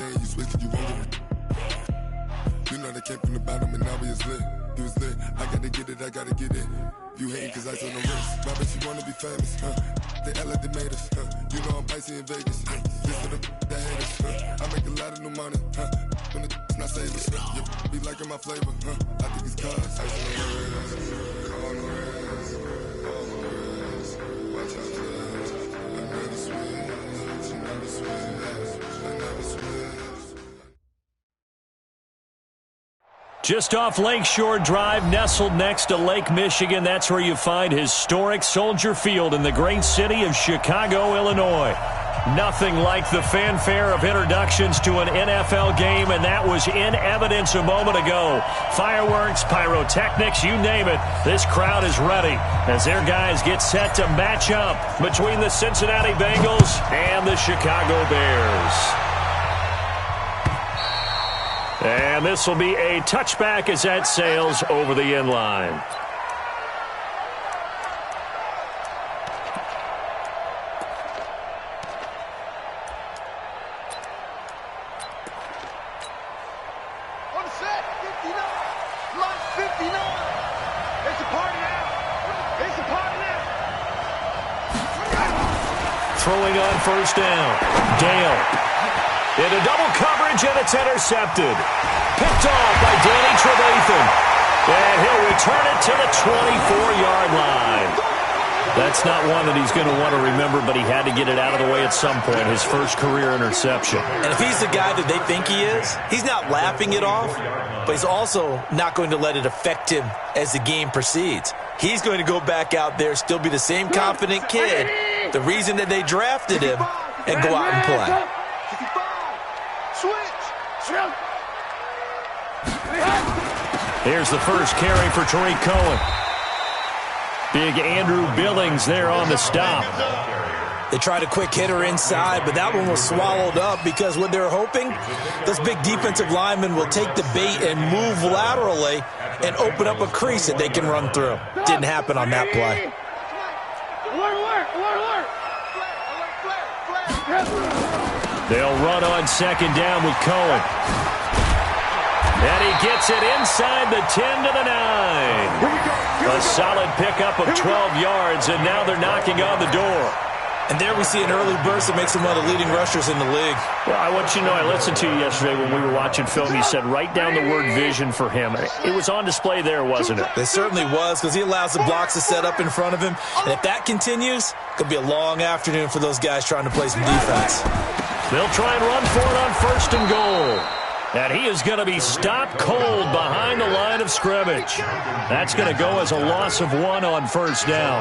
saying you switch, you won't get it. You know they came from the bottom and now we is lit. You was lit, I gotta get it, I gotta get it. You hating cause I on the wrist. My bitch, you wanna be famous, They act like they made us, You know I'm icy in Vegas, This for the that hate us, I make a lot of new money, When it's not savings, You be liking my flavor, I think it's cause I on the wrist, on the wrist, on the wrist. Watch out, cuz I never switch, she never switch, I never switch. Just off Lakeshore Drive, nestled next to Lake Michigan, that's where you find historic Soldier Field in the great city of Chicago, Illinois. Nothing like the fanfare of introductions to an NFL game, and that was in evidence a moment ago. Fireworks, pyrotechnics, you name it. This crowd is ready as their guys get set to match up between the Cincinnati Bengals and the Chicago Bears. And this will be a touchback as that sails over the end line. On set, 59, line 59. It's a party now. It's a party now. Throwing on first down. Dale. Into double coverage, and it's intercepted. Picked off by Danny Trevathan. And he'll return it to the 24-yard line. That's not one that he's going to want to remember, but he had to get it out of the way at some point, his first career interception. And if he's the guy that they think he is, he's not laughing it off, but he's also not going to let it affect him as the game proceeds. He's going to go back out there, still be the same confident kid, the reason that they drafted him, and go out and play. Here's the first carry for Tariq Cohen. Big Andrew Billings there on the stop. They tried a quick hitter inside, but that one was swallowed up because what they're hoping, those big defensive linemen will take the bait and move laterally and open up a crease that they can run through. Didn't happen on that play. They'll run on second down with Cohen. And he gets it inside the 10 to the 9. A solid pickup of 12 yards, and now they're knocking on the door. And there we see an early burst that makes him one of the leading rushers in the league. Well, I want you to know, I listened to you yesterday when we were watching film. You said write down the word vision for him. It was on display there, wasn't it? It certainly was, because he allows the blocks to set up in front of him. And if that continues, it could be a long afternoon for those guys trying to play some defense. They'll try and run for it on first and goal. And he is going to be stopped cold behind the line of scrimmage. That's going to go as a loss of 1 on first down.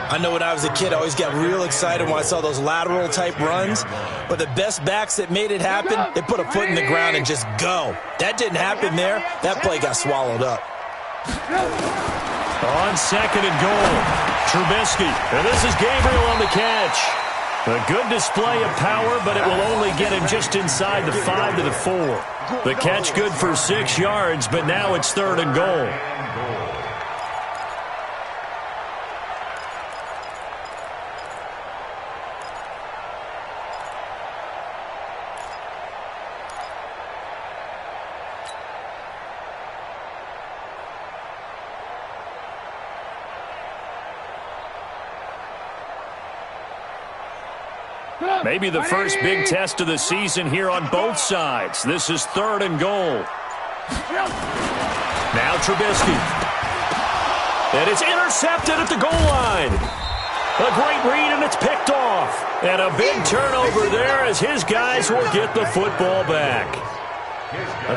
I know when I was a kid, I always got real excited when I saw those lateral-type runs. But the best backs that made it happen, they put a foot in the ground and just go. That didn't happen there. That play got swallowed up. On second and goal, Trubisky. And this is Gabriel on the catch. A good display of power, but it will only get him just inside the 5 to the 4. The catch good for 6 yards, but now it's third and goal. Maybe the first big test of the season here on both sides. This is third and goal. Now Trubisky. And it's intercepted at the goal line. A great read, and it's picked off. And a big turnover there as his guys will get the football back.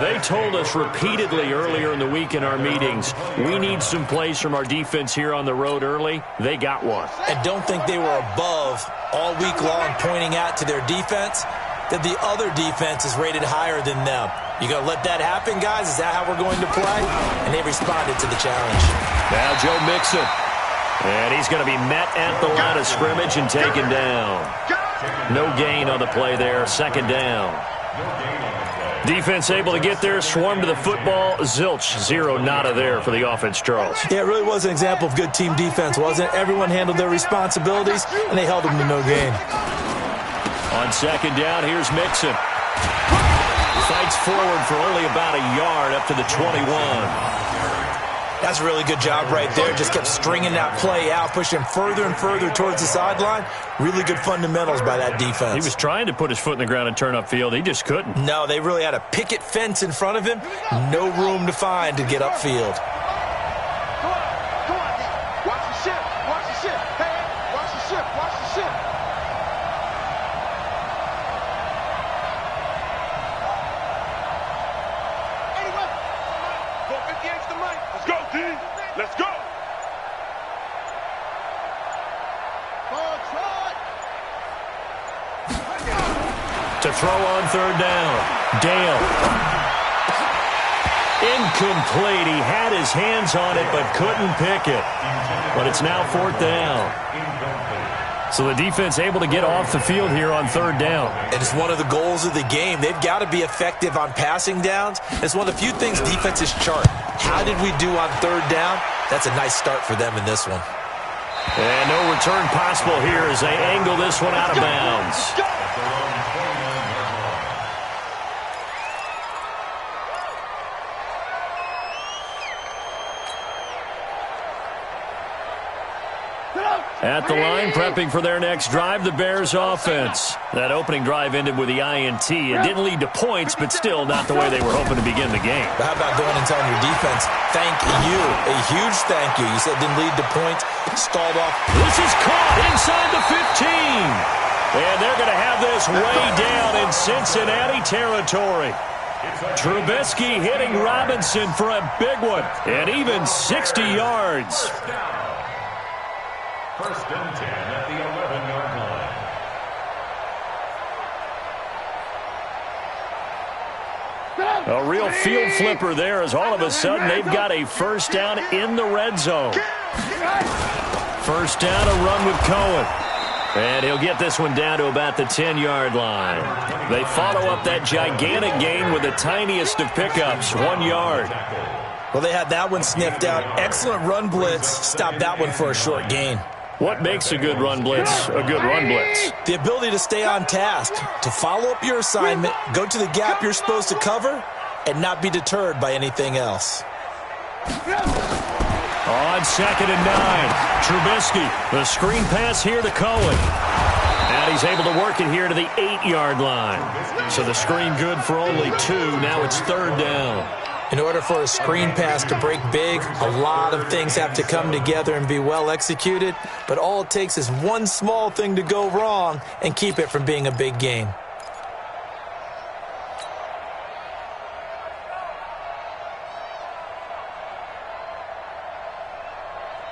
They told us repeatedly earlier in the week in our meetings, we need some plays from our defense here on the road early. They got one. And don't think they were above all week long pointing out to their defense that the other defense is rated higher than them. You going to let that happen, guys? Is that how we're going to play? And they responded to the challenge. Now Joe Mixon. And he's going to be met at the line of scrimmage and taken down. No gain on the play there. Second down. Defense able to get there, swarm to the football. Zilch, 0 nada there for the offense, Charles. Yeah, it really was an example of good team defense, wasn't it? Everyone handled their responsibilities, and they held them to no gain. On second down, here's Mixon. Fights forward for only about a yard up to the 21. That's a really good job right there. Just kept stringing that play out, pushing further and further towards the sideline. Really good fundamentals by that defense. He was trying to put his foot in the ground and turn upfield. He just couldn't. No, they really had a picket fence in front of him. No room to find to get upfield. Come on, D. Watch the ship. Watch the ship. Hey, watch the ship. Watch the ship. Anyway, go 58 to Mike. Let's go, D. Let's go. To throw on third down. Dale. Incomplete. He had his hands on it but couldn't pick it. But it's now fourth down. So the defense able to get off the field here on third down. And it's one of the goals of the game. They've got to be effective on passing downs. It's one of the few things defenses chart. How did we do on third down? That's a nice start for them in this one. And no return possible here as they angle this one out of bounds. At the line, prepping for their next drive, the Bears offense. That opening drive ended with the INT. It didn't lead to points, but still not the way they were hoping to begin the game. But how about going and telling your defense, thank you, a huge thank you. You said it didn't lead to points, stalled off. This is caught inside the 15. And they're going to have this way down in Cincinnati territory. Trubisky hitting Robinson for a big one, and even 60 yards. First and 10 at the 11-yard line. A real field flipper there as all of a sudden they've got a first down in the red zone. First down, a run with Cohen. And he'll get this one down to about the 10-yard line. They follow up that gigantic gain with the tiniest of pickups, 1 yard. Well, they had that one sniffed out. Excellent run blitz. Stopped that one for a short gain. What makes a good run blitz a good run blitz? The ability to stay on task, to follow up your assignment, go to the gap you're supposed to cover, and not be deterred by anything else. On second and 9, Trubisky, the screen pass here to Cohen. And he's able to work it here to the 8-yard line. So the screen good for only 2. Now it's third down. In order for a screen pass to break big, a lot of things have to come together and be well executed. But all it takes is one small thing to go wrong and keep it from being a big gain.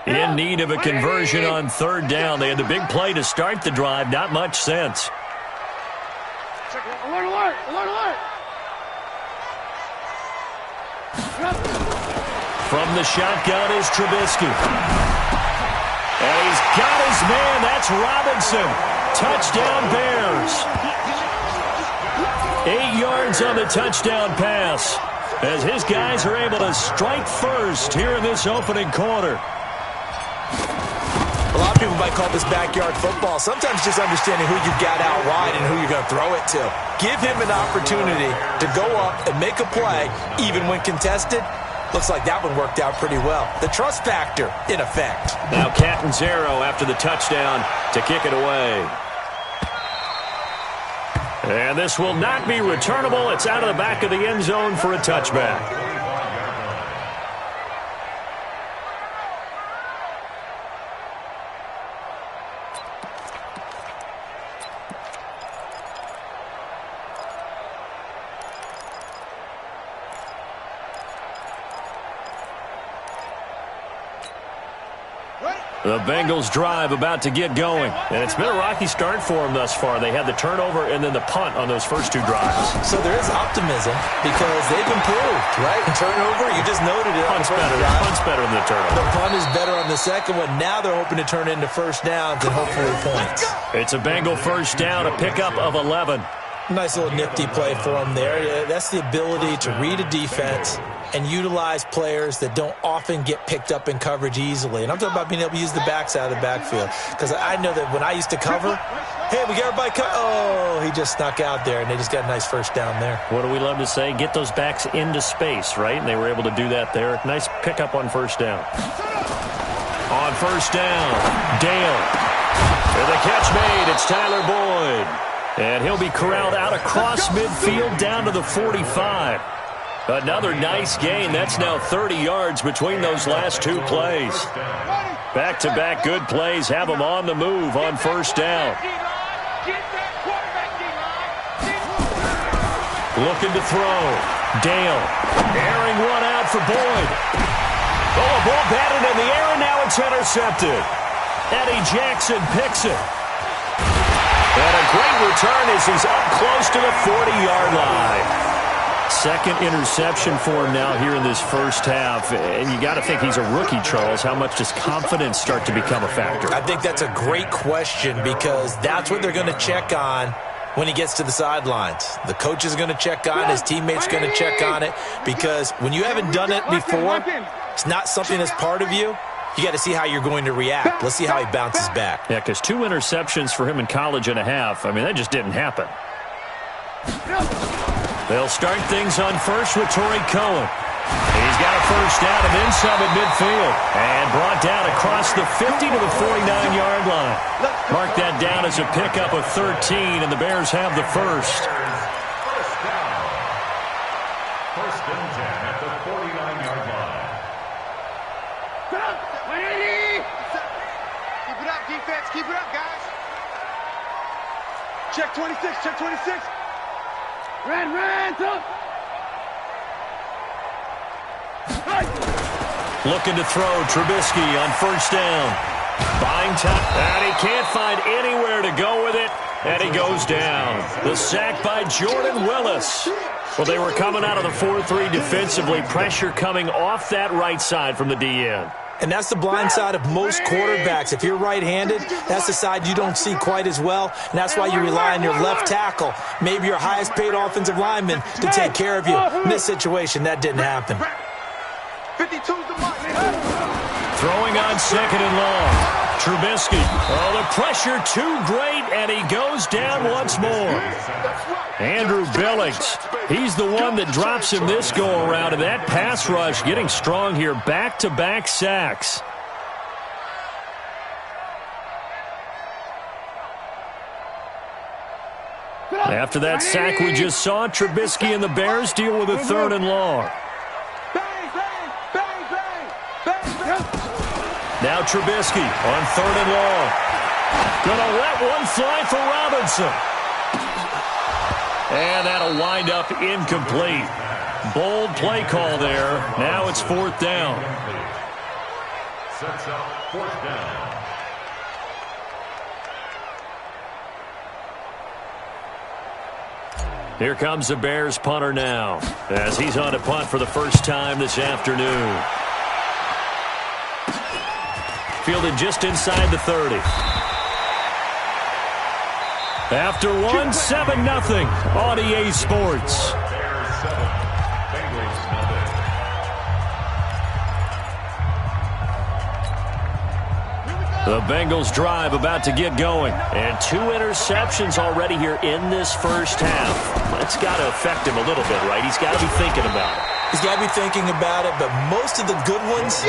In need of a conversion on third down. They had the big play to start the drive. Not much sense. Alert, alert, alert, alert. From the shotgun is Trubisky. And he's got his man. That's Robinson. Touchdown Bears. 8 yards on the touchdown pass as his guys are able to strike first here in this opening quarter. A lot of people might call this backyard football. Sometimes just understanding who you've got out wide and who you're going to throw it to. Give him an opportunity to go up and make a play, even when contested. Looks like that one worked out pretty well. The trust factor in effect. Now Catanzaro after the touchdown to kick it away. And this will not be returnable. It's out of the back of the end zone for a touchback. The Bengals drive about to get going. And it's been a rocky start for them thus far. They had the turnover and then the punt on those first 2 drives. So there is optimism because they've improved, right? Turnover, you just noted it. Punt's better than the turnover. The punt is better on the second one. Now they're hoping to turn it into first downs and hopefully points. It's a Bengal first down, a pickup of 11. Nice little nifty play for him there. Yeah, that's the ability to read a defense and utilize players that don't often get picked up in coverage easily. And I'm talking about being able to use the backside of the backfield. Because I know that when I used to cover, hey, we got everybody oh, he just snuck out there, and they just got a nice first down there. What do we love to say? Get those backs into space, right? And they were able to do that there. Nice pickup on first down. On first down, Dale. With the catch made, it's Tyler Boyd. And he'll be corralled out across midfield down to the 45. Another nice gain. That's now 30 yards between those last two plays. Back-to-back good plays have them on the move on first down. Looking to throw. Dale. Airing one out for Boyd. Oh, a ball batted in the air, and now it's intercepted. Eddie Jackson picks it. And a great return as he's up close to the 40-yard line. Second interception for him now here in this first half. And you got to think he's a rookie, Charles. How much does confidence start to become a factor? I think that's a great question because that's what they're going to check on when he gets to the sidelines. The coach is going to check on it. His teammates are going to check on it because when you haven't done it before, it's not something that's part of you. You got to see how you're going to react. Let's see how he bounces back. Yeah, because 2 interceptions for him in college and a half. I mean, that just didn't happen. They'll start things on first with Torrey Cohen. He's got a first down and then some at midfield. And brought down across the 50 to the 49-yard line. Mark that down as a pickup of 13, and the Bears have the first. First and 10 at the 49-yard line. Keep it up, defense. Keep it up, guys. Check 26. Check 26. Ran, up. Looking to throw, Trubisky on first down. Buying time, and he can't find anywhere to go with it, and he goes down. The sack by Jordan Willis. Well, they were coming out of the 4-3 defensively, pressure coming off that right side from the DN. And that's the blind side of most quarterbacks. If you're right-handed, that's the side you don't see quite as well, and that's why you rely on your left tackle, maybe your highest-paid offensive lineman, to take care of you. In this situation, that didn't happen. 52's the mark. Throwing on second and long. Trubisky. Oh, the pressure too great, and he goes down once more. Andrew Billings. He's the one that drops him this go-around, and that pass rush getting strong here. Back-to-back sacks. After that sack we just saw, Trubisky and the Bears deal with a third and long. Now Trubisky on third and long. Gonna let one fly for Robinson. And that'll wind up incomplete. Bold play call there. Now it's fourth down. Sets up fourth down. Here comes the Bears punter now, as he's on to punt for the first time this afternoon. Fielded just inside the 30. After one, 7-0 on EA Sports. Bears 7, Bengals nothing. The Bengals drive about to get going. And 2 interceptions already here in this first half. That's got to affect him a little bit, right? He's got to be thinking about it. He's got to be thinking about it, but most of the good ones,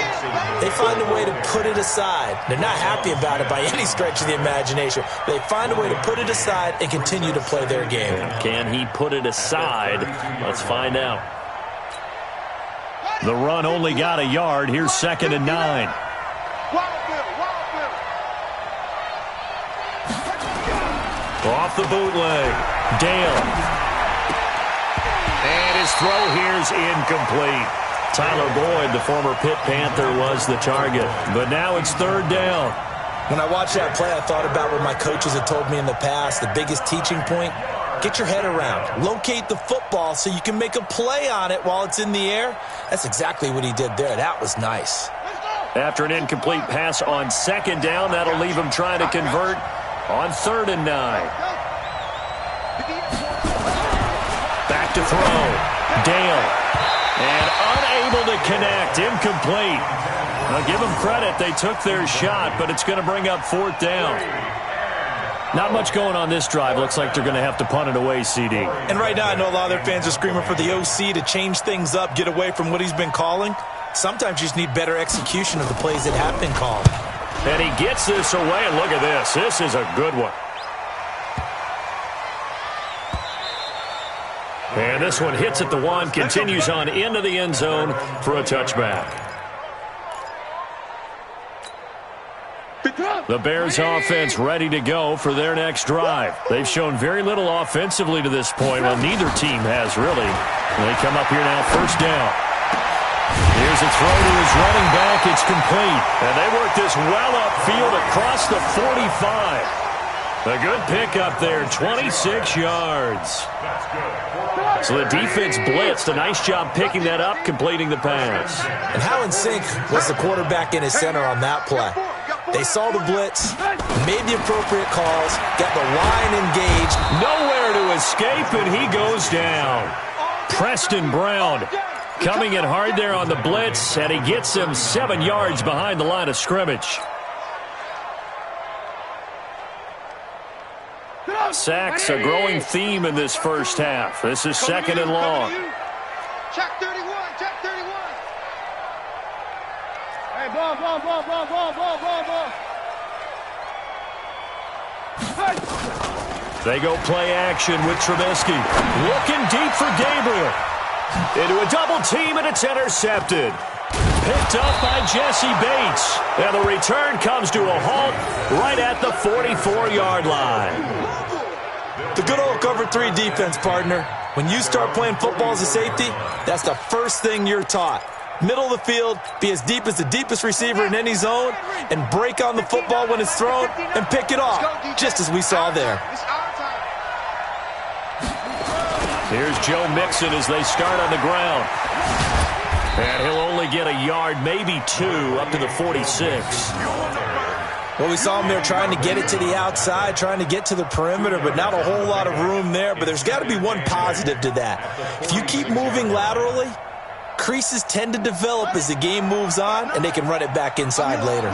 they find a way to put it aside. They're not happy about it by any stretch of the imagination. They find a way to put it aside and continue to play their game. Can he put it aside? Let's find out. The run only got a yard. Here's second and 9. Off the bootleg. Dale. And his throw here's incomplete. Tyler Boyd, the former Pitt Panther, was the target. But now it's third down. When I watched that play, I thought about what my coaches had told me in the past. The biggest teaching point, get your head around. Locate the football so you can make a play on it while it's in the air. That's exactly what he did there. That was nice. After an incomplete pass on second down, that'll leave him trying to convert on third and 9. Back to throw. Dale. And unable to connect. Incomplete. I'll give them credit. They took their shot, but it's going to bring up 4th down. Not much going on this drive. Looks like they're going to have to punt it away, CD. And right now, I know a lot of their fans are screaming for the OC to change things up, get away from what he's been calling. Sometimes you just need better execution of the plays that have been called. And he gets this away, and look at this. This is a good one. And this one hits at the 1, continues on into the end zone for a touchback. The Bears offense ready to go for their next drive. They've shown very little offensively to this point. Well, neither team has really. They come up here now, 1st down. Here's a throw to his running back. It's complete. And they work this well upfield across the 45. A good pickup there, 26 yards. So the defense blitzed. A nice job picking that up, completing the pass. And how in sync was the quarterback and his center on that play? They saw the blitz, made the appropriate calls, got the line engaged. Nowhere to escape, and he goes down. Preston Brown coming in hard there on the blitz, and he gets him 7 yards behind the line of scrimmage. Sacks, a growing theme in this first half. This is 2nd and long. Check 31, check 31. Hey, ball. They go play action with Trubisky. Looking deep for Gabriel. Into a double team, and it's intercepted. Picked up by Jesse Bates. And the return comes to a halt right at the 44-yard line. The good old cover 3 defense, partner. When you start playing football as a safety, that's the first thing you're taught. Middle of the field, be as deep as the deepest receiver in any zone, and break on the football when it's thrown and pick it off, just as we saw there. Here's Joe Mixon as they start on the ground. And he'll only get a yard, maybe 2, up to the 46. Well, we saw him there trying to get it to the outside, trying to get to the perimeter, but not a whole lot of room there. But there's got to be one positive to that. If you keep moving laterally, creases tend to develop as the game moves on, and they can run it back inside later.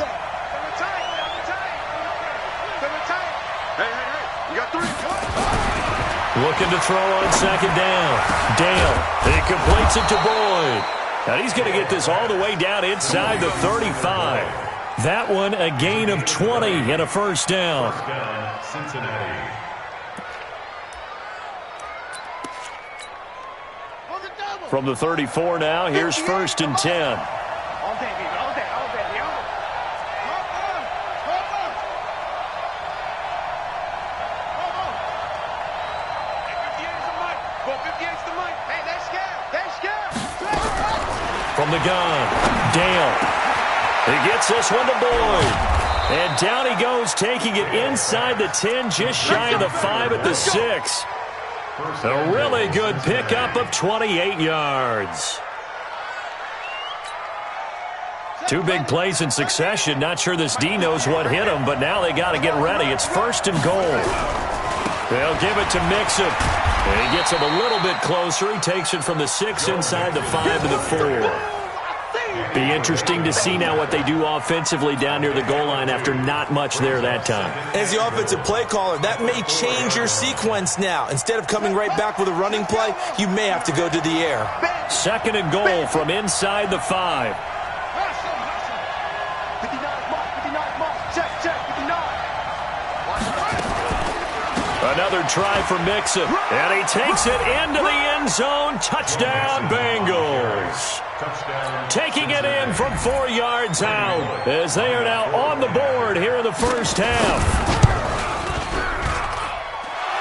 Looking to throw on 2nd down. Dale, he completes it to Boyd. Now he's going to get this all the way down inside the 35. That one a gain of 20 and a 1st down. Cincinnati. From the 34 now, here's 1st and 10. From the gun, Dale. He gets this one to Boyd. And down he goes, taking it inside the 10, just shy of the 5 at the 6. A really good pickup of 28 yards. 2 big plays in succession. Not sure this D knows what hit him, but now they got to get ready. It's 1st and goal. They'll give it to Mixon. And he gets him a little bit closer. He takes it from the 6 inside the 5 to the 4. Be interesting to see now what they do offensively down near the goal line after not much there that time. As the offensive play caller, that may change your sequence now. Instead of coming right back with a running play, you may have to go to the air. 2nd and goal from inside the 5. Another try for Mixon, and he takes it into the end zone. Touchdown, Bengals. Taking it in from 4 yards out as they are now on the board here in the first half.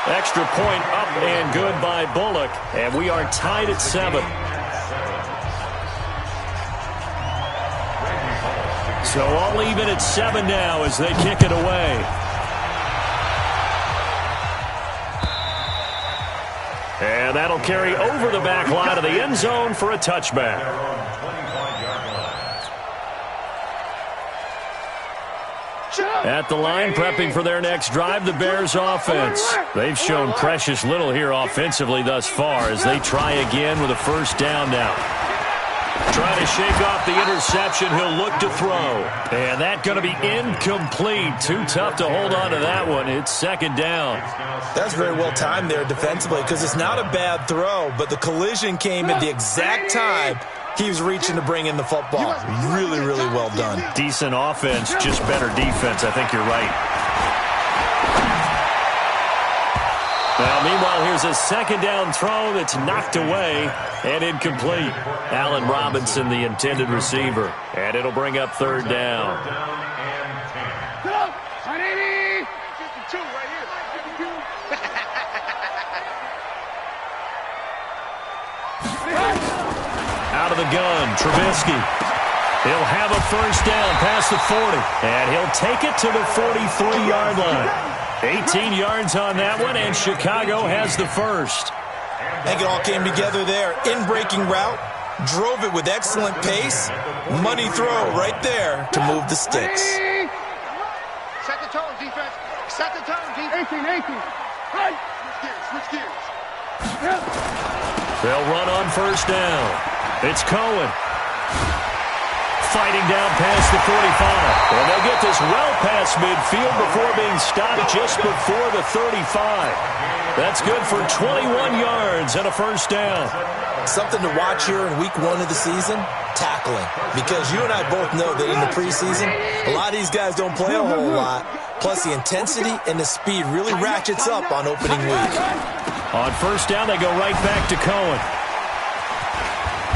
Extra point up and good by Bullock, and we are tied at 7. So all even at 7 now as they kick it away. And that'll carry over the back line of the end zone for a touchback. At the line, prepping for their next drive, the Bears offense. They've shown precious little here offensively thus far as they try again with a first down now. Trying to shake off the interception, he'll look to throw. And that's going to be incomplete. Too tough to hold on to that one. It's second down. That's very well timed there defensively because it's not a bad throw, but the collision came at the exact time he was reaching to bring in the football. Really, really well done. Decent offense, just better defense. I think you're right. Now, meanwhile, here's a second down throw that's knocked away and incomplete. Allen Robinson, the intended receiver. And it'll bring up third down. Out of the gun, Trubisky. He'll have a first down past the 40. And he'll take it to the 43-yard line. 18 yards on that one, and Chicago has the first. I think it all came together there. In-breaking route, drove it with excellent pace. Money throw right there to move the sticks. Set the tone, defense. Set the tone, defense. 18. Right. Switch gears. They'll run on first down. It's Cohen. Fighting down past the 45. And they'll get this well past midfield before being stopped just before the 35. That's good for 21 yards and a first down. Something to watch here in week 1 of the season, tackling. Because you and I both know that in the preseason, a lot of these guys don't play a whole lot. Plus the intensity and the speed really ratchets up on opening week. On first down, they go right back to Cohen.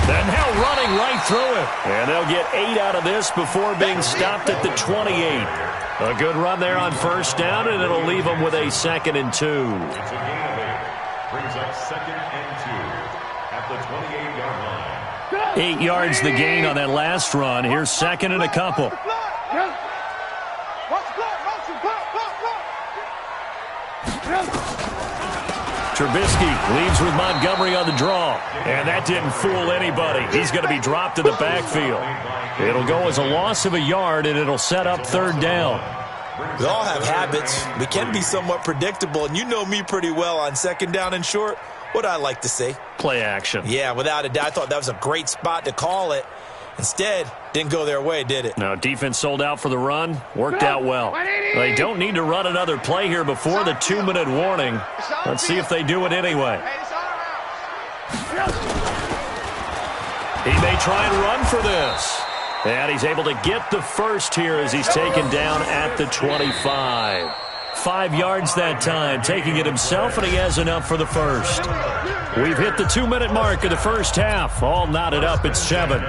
They're now running right through it. And they'll get 8 out of this before being stopped at the 28. A good run there on first down, and it'll leave them with a 2nd and 2. Brings up 2nd and 2 at the 28-yard line. 8 yards the gain on that last run. Here's 2nd and a couple. Trubisky leads with Montgomery on the draw. And that didn't fool anybody. He's going to be dropped in the backfield. It'll go as a loss of a yard, and it'll set up third down. We all have habits. We can be somewhat predictable, and you know me pretty well on second down and short. What I like to say? Play action. Yeah, without a doubt. I thought that was a great spot to call it. Instead, didn't go their way, did it? No, defense sold out for the run. Worked out well. They don't need to run another play here before the 2-minute warning. Let's see if they do it anyway. He may try and run for this. And he's able to get the first here as he's taken down at the 25. 5 yards that time, taking it himself, and he has enough for the first. We've hit the 2-minute mark of the first half. All knotted up at 7.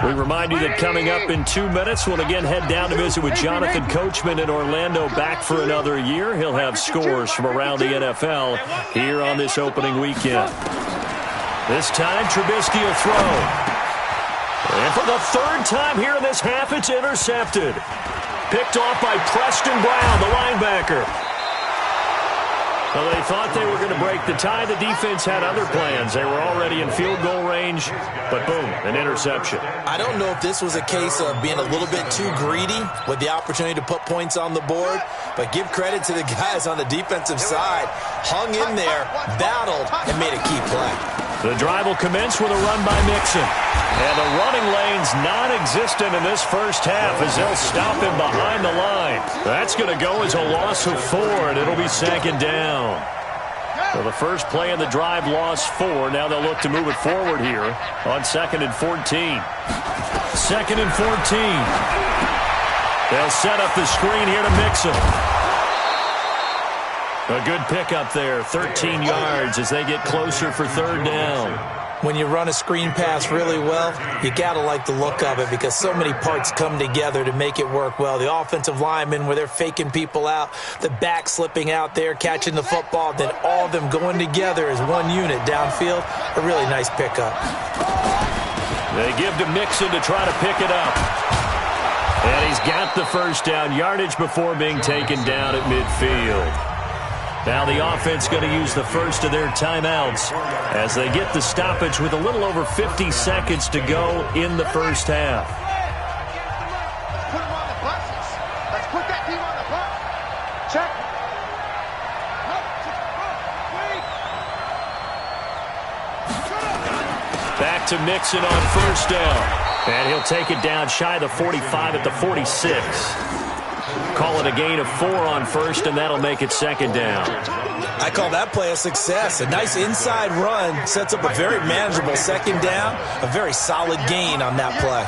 We remind you that coming up in 2 minutes, we'll again head down to visit with Jonathan Coachman in Orlando, back for another year. He'll have scores from around the NFL here on this opening weekend. This time, Trubisky will throw. And for the 3rd time here in this half, it's intercepted. Picked off by Preston Brown, the linebacker. Well, they thought they were going to break the tie. The defense had other plans. They were already in field goal range, but boom, an interception. I don't know if this was a case of being a little bit too greedy with the opportunity to put points on the board, but give credit to the guys on the defensive side. Hung in there, battled, and made a key play. The drive will commence with a run by Mixon. And the running lane's non-existent in this first half as they'll stop him behind the line. That's going to go as a loss of 4, and it'll be 2nd down. So the first play of the drive lost 4. Now they'll look to move it forward here on 2nd and 14. 2nd and 14. They'll set up the screen here to Mixon. A good pickup there, 13 yards as they get closer for 3rd down. When you run a screen pass really well, you got to like the look of it because so many parts come together to make it work well. The offensive linemen where they're faking people out, the back slipping out there, catching the football, then all of them going together as one unit downfield. A really nice pickup. They give to Mixon to try to pick it up. And he's got the first down, yardage before being taken down at midfield. Now the offense going to use the first of their timeouts as they get the stoppage with a little over 50 seconds to go in the first half. Let's put them on the buses. Let's put that team on the bus. Check. Back to Mixon on first down. And he'll take it down shy of the 45 at the 46. Call it a gain of 4 on first, and that'll make it second down. I call that play a success. A nice inside run sets up a very manageable second down. A very solid gain on that play.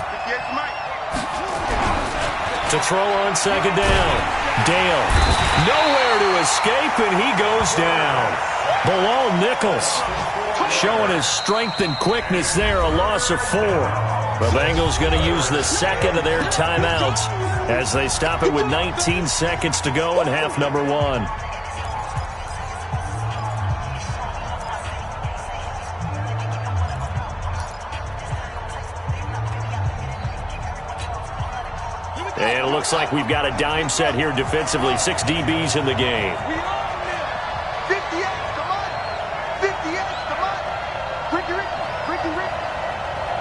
To throw on second down. Dale. Nowhere to escape, and he goes down. Below Nichols. Showing his strength and quickness there, a loss of 4. The Bengals going to use the second of their timeouts as they stop it with 19 seconds to go in half number 1. And it looks like we've got a dime set here defensively. 6 DBs in the game. 50 extra money. 50 extra money. Ricky.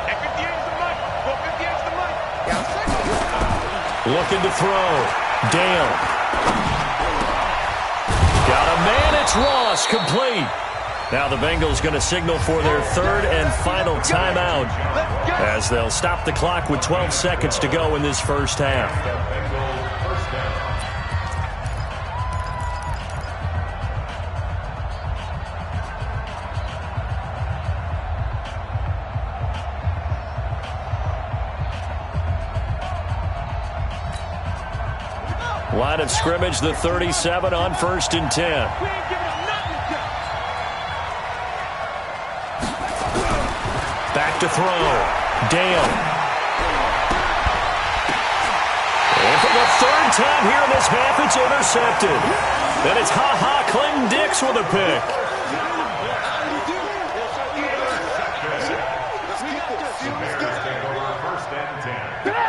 That 50 extra money. Go 50 extra money. Looking to throw. Dale. Got a man. It's Ross. Complete. Now the Bengals going to signal for their third and final timeout as they'll stop the clock with 12 seconds to go in this first half. Line of scrimmage, the 37 on first and 10. Back to throw. Dale. And for the third time here in this half, it's intercepted. Then it's Clinton Dix with a pick.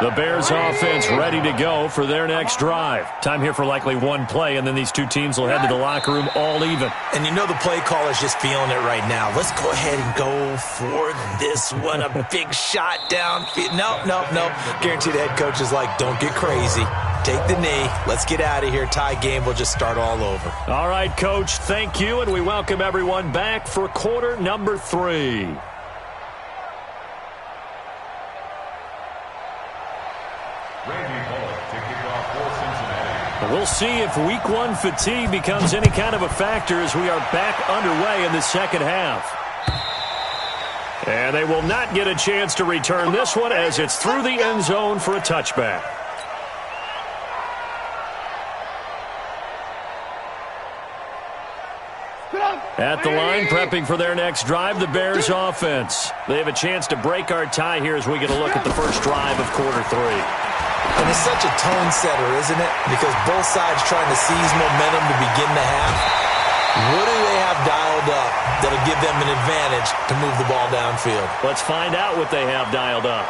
The Bears offense ready to go for their next drive. Time here for likely one play, and then these two teams will head to the locker room all even. And you know the play caller's just feeling it right now. Let's go ahead and go for this one. A big shot downfield. Nope. Guaranteed the head coach is like, don't get crazy. Take the knee. Let's get out of here. Tie game. We'll just start all over. All right, Coach. Thank you, and we welcome everyone back for quarter number 3. We'll see if week 1 fatigue becomes any kind of a factor as we are back underway in the second half. And they will not get a chance to return this one as it's through the end zone for a touchback. At the line, prepping for their next drive, the Bears offense. They have a chance to break our tie here as we get a look at the first drive of quarter 3. And it's such a tone setter, isn't it? Because both sides trying to seize momentum to begin the half. What do they have dialed up that'll give them an advantage to move the ball downfield? Let's find out what they have dialed up.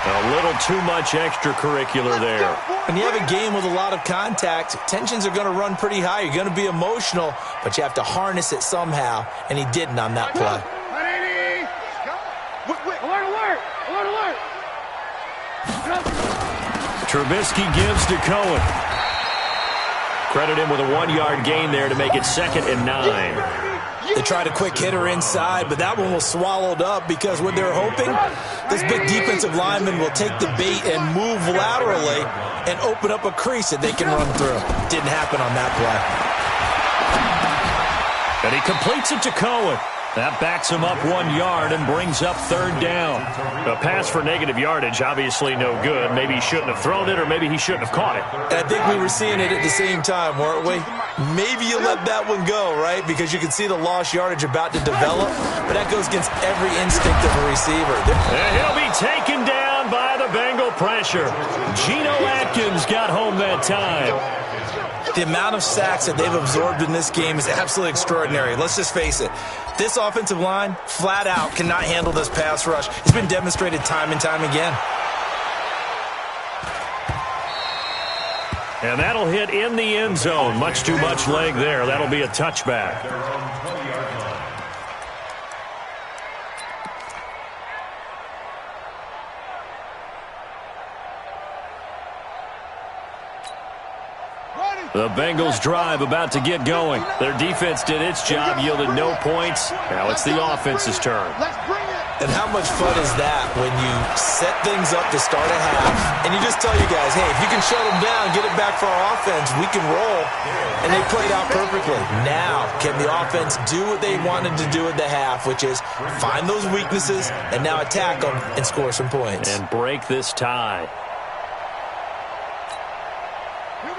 A little too much extracurricular there. When you have a game with a lot of contact, tensions are going to run pretty high. You're going to be emotional, but you have to harness it somehow, and he didn't on that play. Alert! Trubisky gives to Cohen. Credit him with a 1-yard gain there to make it 2nd and 9. They tried a quick hitter inside, but that one was swallowed up because what they're hoping, this big defensive lineman will take the bait and move laterally and open up a crease that they can run through. Didn't happen on that play. And he completes it to Cohen. That backs him up 1 yard and brings up 3rd down. A pass for negative yardage, obviously no good. Maybe he shouldn't have thrown it, or maybe he shouldn't have caught it. And I think we were seeing it at the same time, weren't we? Maybe you let that one go, right? Because you can see the lost yardage about to develop, but that goes against every instinct of a receiver. And he'll be taken down by the Bengal pressure. Geno Atkins got home that time. The amount of sacks that they've absorbed in this game is absolutely extraordinary. Let's just face it. This offensive line, flat out, cannot handle this pass rush. It's been demonstrated time and time again. And that'll hit in the end zone. Much too much leg there. That'll be a touchback. The Bengals drive about to get going. Their defense did its job, yielded no points. Now it's the offense's turn. And how much fun is that when you set things up to start a half, and you just tell you guys, hey, if you can shut them down, get it back for our offense, we can roll. And they played out perfectly. Now, can the offense do what they wanted to do at the half, which is find those weaknesses and now attack them and score some points. And break this tie.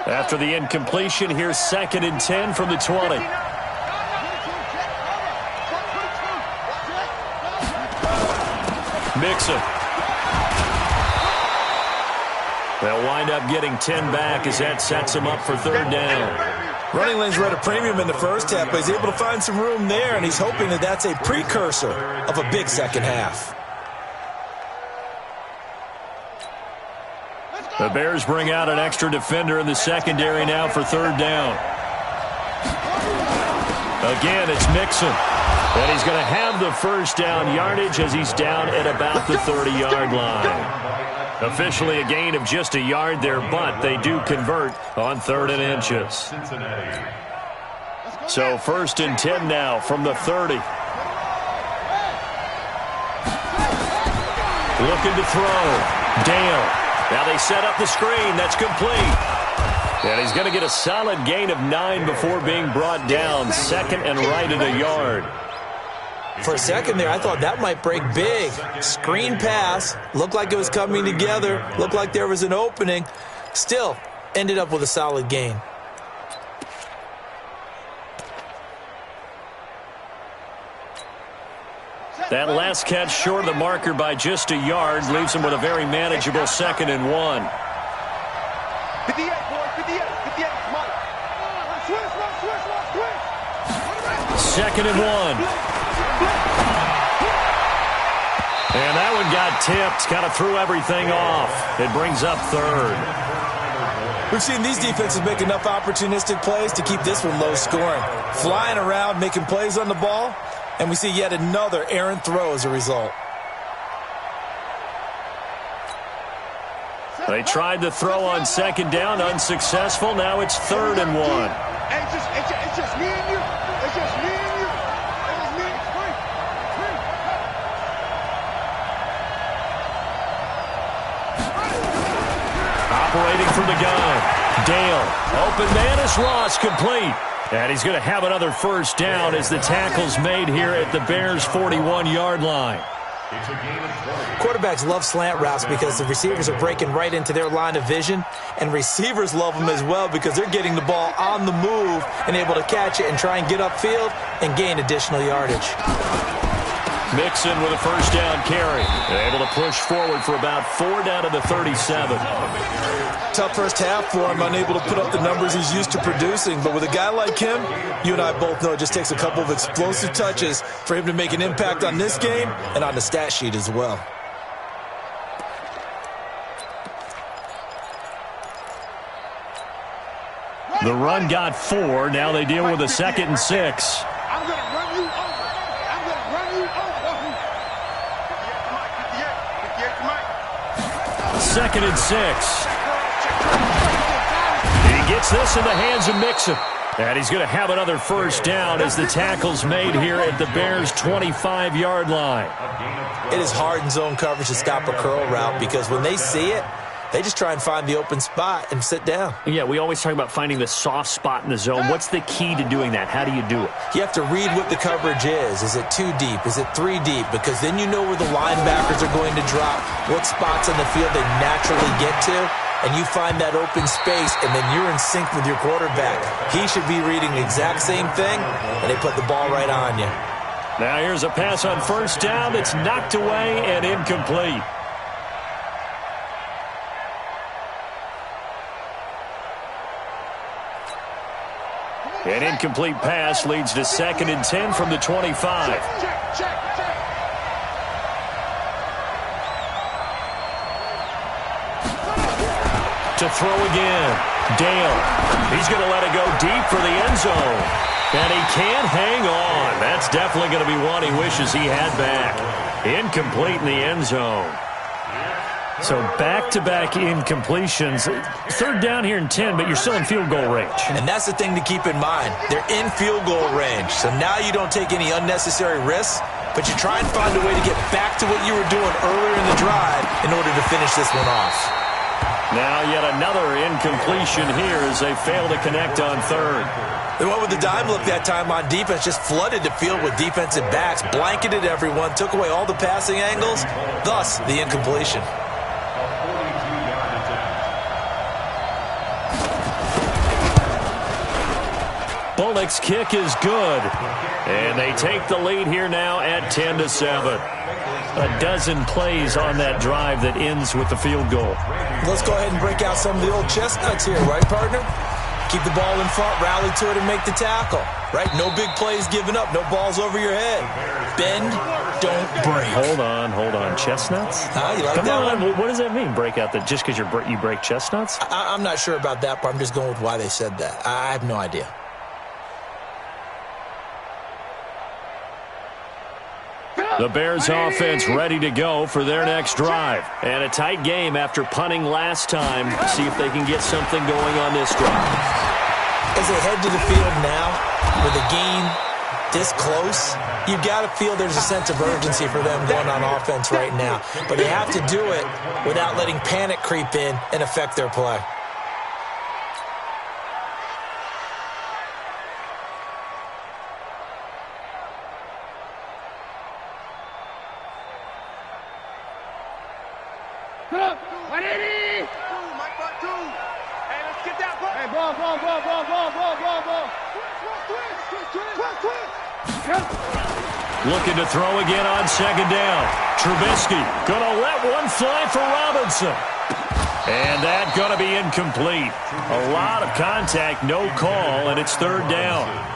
After the incompletion, here's 2nd and 10 from the 20. Mixon. They'll wind up getting 10 back as that sets him up for 3rd down. Running lanes were at a premium in the first half, but he's able to find some room there, and he's hoping that that's a precursor of a big second half. The Bears bring out an extra defender in the secondary now for 3rd down. Again, it's Mixon. And he's going to have the first down yardage as he's down at about the 30-yard line. Officially a gain of just a yard there, but they do convert on 3rd and inches. So 1st and 10 now from the 30. Looking to throw. Dale. Now they set up the screen. That's complete. And he's going to get a solid gain of 9 before being brought down. 2nd and right at a yard. For a second there, I thought that might break big. Screen pass. Looked like it was coming together. Looked like there was an opening. Still, ended up with a solid gain. That last catch short of the marker by just a yard leaves him with a very manageable 2nd and 1. 58, boys, 58, 58, come on. Switch. 2nd and 1. And that one got tipped. Kind of threw everything off. It brings up 3rd. We've seen these defenses make enough opportunistic plays to keep this one low scoring. Flying around, making plays on the ball. And we see yet another errant throw as a result. They tried to throw on 2nd down, unsuccessful. Now it's 3rd and 1. It's just me and you. It's just me and you. It's just me and you. Operating from the gun. Dale. Open man is lost, complete. And he's going to have another first down as the tackle's made here at the Bears' 41-yard line. Quarterbacks love slant routes because the receivers are breaking right into their line of vision, and receivers love them as well because they're getting the ball on the move and able to catch it and try and get upfield and gain additional yardage. Mixon with a first down carry. They're able to push forward for about 4 down to the 37. Tough first half for him, unable to put up the numbers he's used to producing. But with a guy like him, you and I both know it just takes a couple of explosive touches for him to make an impact on this game and on the stat sheet as well. The run got 4. Now they deal with a 2nd and 6. I'm going to run you over. I'm going to run you over. 58, come on. 2nd and 6. He gets this in the hands of Mixon. And he's going to have another first down as the tackle's made here at the Bears' 25-yard line. It is hard in zone coverage to stop a curl route because when they see it, they just try and find the open spot and sit down. Yeah, we always talk about finding the soft spot in the zone. What's the key to doing that? How do you do it? You have to read what the coverage is. Is it 2 deep? Is it 3 deep? Because then you know where the linebackers are going to drop, what spots on the field they naturally get to, and you find that open space, and then you're in sync with your quarterback. He should be reading the exact same thing, and they put the ball right on you. Now here's a pass on first down that's knocked away and incomplete. An incomplete pass leads to 2nd and 10 from the 25. To throw again. Dale. He's going to let it go deep for the end zone. And he can't hang on. That's definitely going to be one he wishes he had back. Incomplete in the end zone. So back-to-back incompletions. Third down here and 10, but you're still in field goal range. And that's the thing to keep in mind. They're in field goal range. So now you don't take any unnecessary risks, but you try and find a way to get back to what you were doing earlier in the drive in order to finish this one off. Now yet another incompletion here as they fail to connect on third. They went with the dime look that time on defense, just flooded the field with defensive backs, blanketed everyone, took away all the passing angles, thus the incompletion. Bullock's kick is good. And they take the lead here now at 10-7. A dozen plays on that drive that ends with the field goal. Let's go ahead and break out some of the old chestnuts here, right, partner? Keep the ball in front, rally to it, and make the tackle, right? No big plays given up, no balls over your head. Bend, don't break. Hold on. Chestnuts? You like Come that on, one? what does that mean, break out that just because you break chestnuts? I'm not sure about that, but I'm just going with why they said that. I have no idea. The Bears offense ready to go for their next drive. And a tight game after punting last time. See if they can get something going on this drive. As they head to the field now, with a game this close, you got to feel there's a sense of urgency for them going on offense right now. But they have to do it without letting panic creep in and affect their play. Looking to throw again on second down. Trubisky going to let one fly for Robinson. And that going to be incomplete. A lot of contact, no call, and it's third down.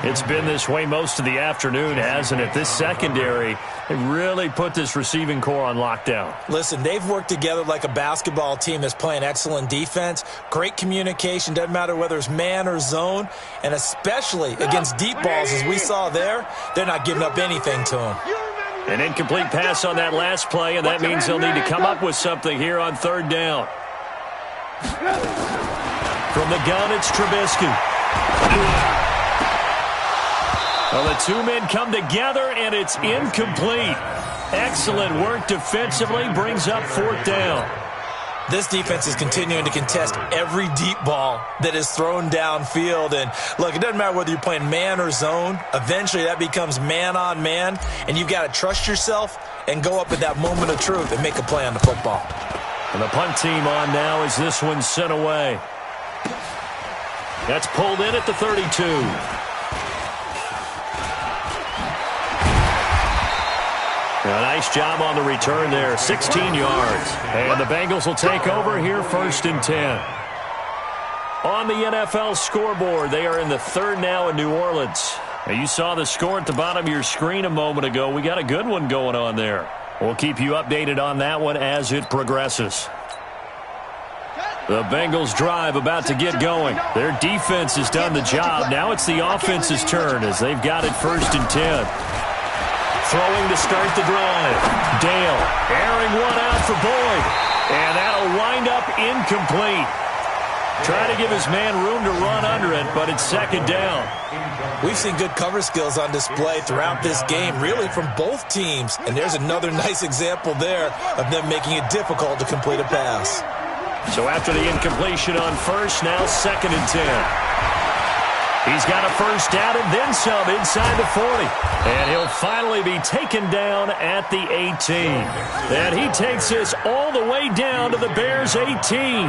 It's been this way most of the afternoon, hasn't it? This secondary, they really put this receiving core on lockdown. Listen, they've worked together like a basketball team that's playing excellent defense. Great communication, doesn't matter whether it's man or zone. And especially against deep balls, as we saw there, they're not giving up anything to them. An incomplete pass on that last play, and that means they'll need to come up with something here on third down. From the gun, it's Trubisky. Well, the two men come together, and it's incomplete. Excellent work defensively, brings up fourth down. This defense is continuing to contest every deep ball that is thrown downfield. And, look, it doesn't matter whether you're playing man or zone. Eventually, that becomes man-on-man, and you've got to trust yourself and go up at that moment of truth and make a play on the football. And the punt team on now as this one's sent away. That's pulled in at the 32. A nice job on the return there, 16 yards. And the Bengals will take over here first and 10. On the NFL scoreboard, they are in the third now in New Orleans. Now, you saw the score at the bottom of your screen a moment ago. We got a good one going on there. We'll keep you updated on that one as it progresses. The Bengals drive about to get going. Their defense has done the job. Now it's the offense's turn as they've got it first and 10. Throwing to start the drive. Dale airing one out for Boyd. And that'll wind up incomplete. Trying to give his man room to run under it, but it's second down. We've seen good cover skills on display throughout this game, really from both teams. And there's another nice example there of them making it difficult to complete a pass. So after the incompletion on first, now second and 10. He's got a first down and then some inside the 40. And he'll finally be taken down at the 18. And he takes us all the way down to the Bears' 18.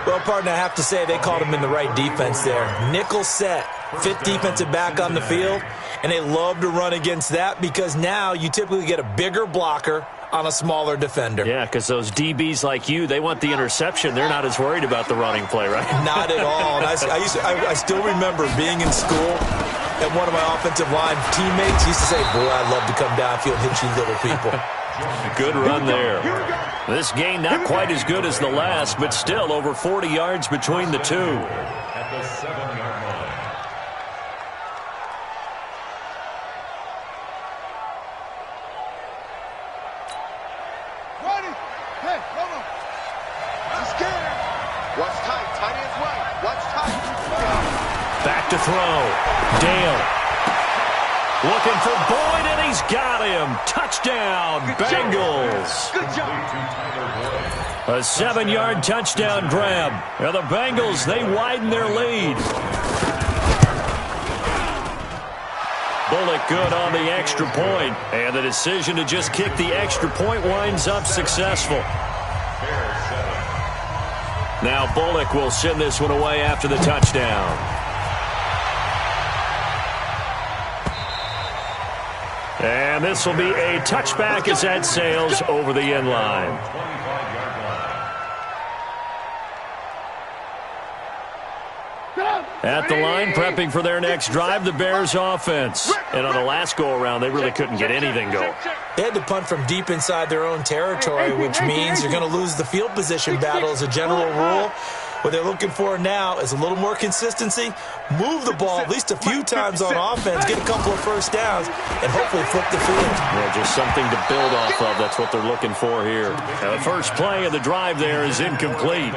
Well, partner, I have to say they called him in the right defense there. Nickel set, fifth defensive back on the field. And they love to run against that because now you typically get a bigger blocker on a smaller defender. Yeah, because those DBs like you, they want the interception. They're not as worried about the running play, right? Not at all. And I still remember being in school, and one of my offensive line teammates used to say, boy, I'd love to come downfield and hit you little people. Good run there. This gain not quite as good as the last, but still over 40 yards between the two. At the 7-yard line. Ready? Hey, come on. I'm scared. Watch tight. Tight ends right. Watch tight. Back to throw. Dale. Looking for Boyd, and he's got him. Touchdown, Bengals. Good job. A 7-yard touchdown grab. Now the Bengals, they widen their lead. Bullock good on the extra point, and the decision to just kick the extra point winds up successful. Now Bullock will send this one away after the touchdown. And this will be a touchback as that sails over the end line. At the line, prepping for their next drive, the Bears offense. And on the last go-around, they really couldn't get anything going. They had to punt from deep inside their own territory, which means you're going to lose the field position battle as a general rule. What they're looking for now is a little more consistency, move the ball at least a few times on offense, get a couple of first downs, and hopefully flip the field. Yeah, just something to build off of. That's what they're looking for here. Now, the first play of the drive there is incomplete.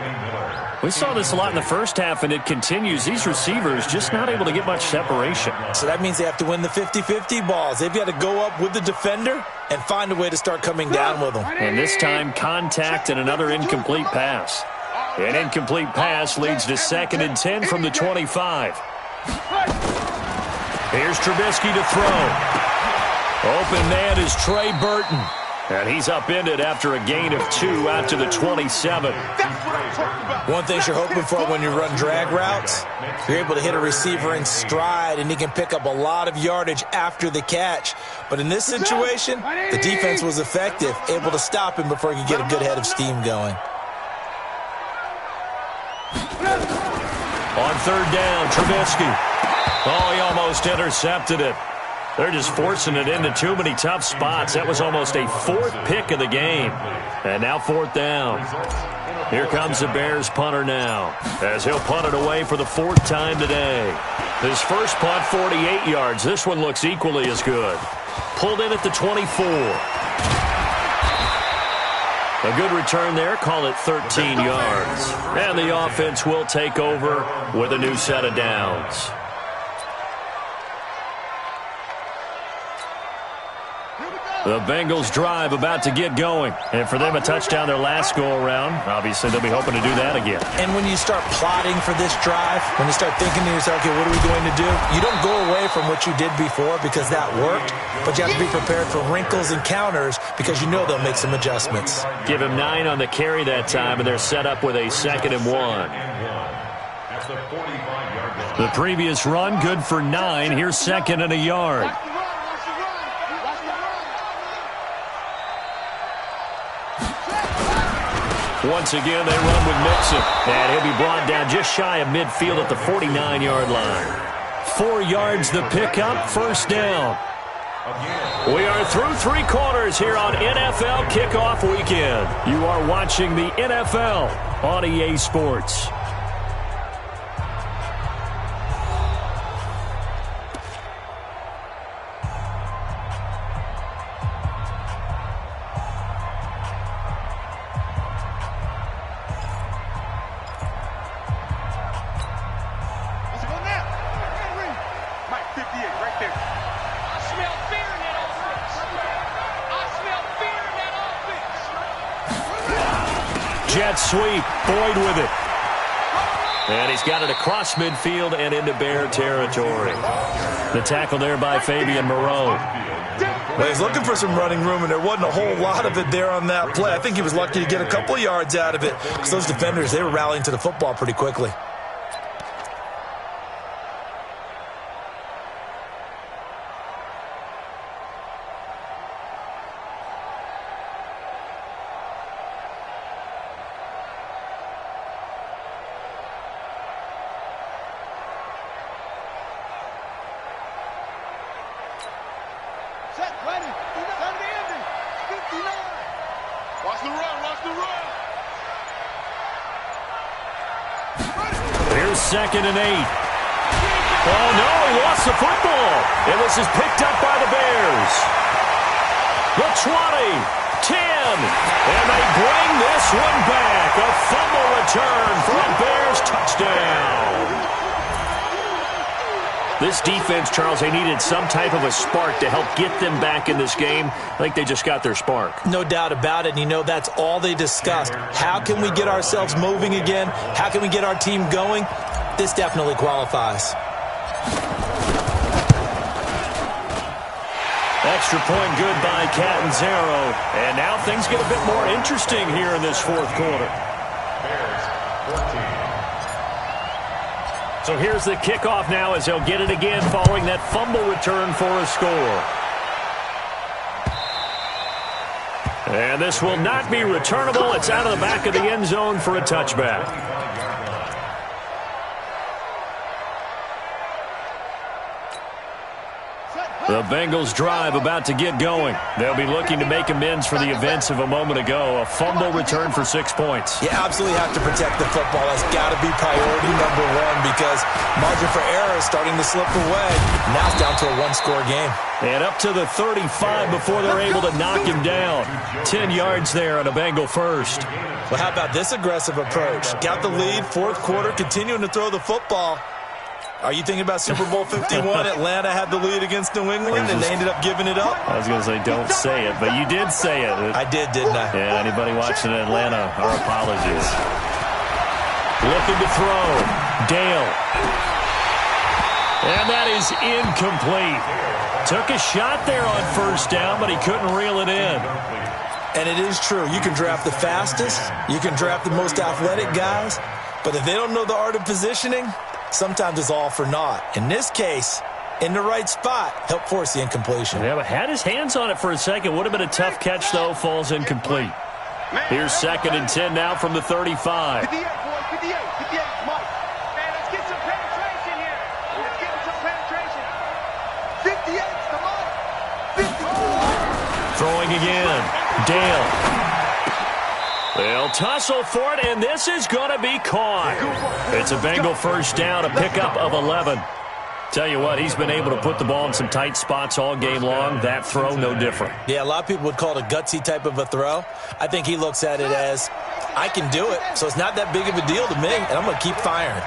We saw this a lot in the first half, and it continues. These receivers just not able to get much separation. So that means they have to win the 50-50 balls. They've got to go up with the defender and find a way to start coming down with them. And this time, contact and another incomplete pass. An incomplete pass leads to 2nd and 10 from the 25. Here's Trubisky to throw. Open man is Trey Burton. And he's upended after a gain of 2 out to the 27. One thing you're hoping for when you run drag routes, you're able to hit a receiver in stride, and he can pick up a lot of yardage after the catch. But in this situation, the defense was effective, able to stop him before he could get a good head of steam going. On 3rd down, Trubisky. Oh, he almost intercepted it. They're just forcing it into too many tough spots. That was almost a 4th pick of the game. And now 4th down. Here comes the Bears punter now, as he'll punt it away for the 4th time today. His first punt, 48 yards. This one looks equally as good. Pulled in at the 24. A good return there, call it 13 yards. And the offense will take over with a new set of downs. The Bengals drive about to get going. And for them, a touchdown their last go-around. Obviously, they'll be hoping to do that again. And when you start plotting for this drive, when you start thinking to yourself, okay, what are we going to do? You don't go away from what you did before because that worked, but you have to be prepared for wrinkles and counters because you know they'll make some adjustments. Give him 9 on the carry that time, and they're set up with a 2nd and 1. The previous run, good for 9. Here's 2nd and a yard. Once again, they run with Mixon. And he'll be brought down just shy of midfield at the 49-yard line. 4 yards the pickup, 1st down. We are through 3 quarters here on NFL Kickoff Weekend. You are watching the NFL on EA Sports. Jet sweep, Boyd with it. And he's got it across midfield and into Bear territory. The tackle there by Fabian Moreau. Well, he's looking for some running room, and there wasn't a whole lot of it there on that play. I think he was lucky to get a couple of yards out of it because those defenders, they were rallying to the football pretty quickly. Watch the run, watch Here's 2nd and 8. Oh, no, he lost the football. And this is picked up by the Bears. The 20, 10, and they bring this one back. A fumble return for a Bears touchdown. This defense, Charles, they needed some type of a spark to help get them back in this game. I think they just got their spark. No doubt about it. And you know, that's all they discussed. How can we get ourselves moving again? How can we get our team going? This definitely qualifies. Extra point good by Catanzaro. And now things get a bit more interesting here in this fourth quarter. Bears 14. So here's the kickoff now as they'll get it again following that fumble return for a score. And this will not be returnable. It's out of the back of the end zone for a touchback. The Bengals drive about to get going. They'll be looking to make amends for the events of a moment ago. A fumble return for 6 points. You absolutely have to protect the football. That's got to be priority number one because margin for error is starting to slip away. Now it's down to a one-score game. And up to the 35 before they're able to knock him down. 10 yards there on a Bengal first. Well, how about this aggressive approach? Got the lead, fourth quarter, continuing to throw the football. Are you thinking about Super Bowl 51? Atlanta had the lead against New England, and they ended up giving it up? I was going to say, don't say it, but you did say it. I did, didn't I? Yeah, anybody watching in Atlanta, our apologies. Looking to throw. Dale. And that is incomplete. Took a shot there on first down, but he couldn't reel it in. And it is true. You can draft the fastest. You can draft the most athletic guys. But if they don't know the art of positioning, sometimes it's all for naught. In this case, in the right spot, helped force the incompletion. Yeah, but had his hands on it for a second. Would have been a tough catch, though. Falls incomplete. Here's 2nd and 10 now from the 35. 58, boys, 58, 58, Mike. Man, let's get some penetration here. Let's get some penetration. 58, come on. 54. Throwing again. Dale. They'll tussle for it, and this is going to be caught. It's a Bengal first down, a pickup of 11. Tell you what, he's been able to put the ball in some tight spots all game long. That throw, no different. Yeah, a lot of people would call it a gutsy type of a throw. I think he looks at it as, I can do it, so it's not that big of a deal to me, and I'm going to keep firing.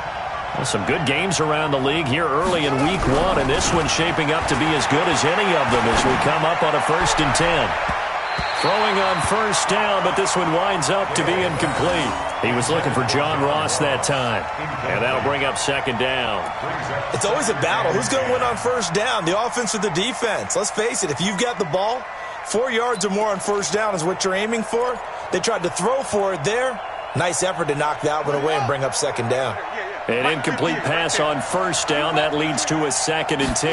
Well, some good games around the league here early in week one, and this one's shaping up to be as good as any of them as we come up on a 1st and 10. Throwing on first down, but this one winds up to be incomplete. He was looking for John Ross that time, and that'll bring up 2nd down. It's always a battle. Who's going to win on first down, the offense or the defense? Let's face it, if you've got the ball, 4 yards or more on first down is what you're aiming for. They tried to throw for it there. Nice effort to knock that one away and bring up 2nd down. An incomplete pass on first down. That leads to a 2nd and 10.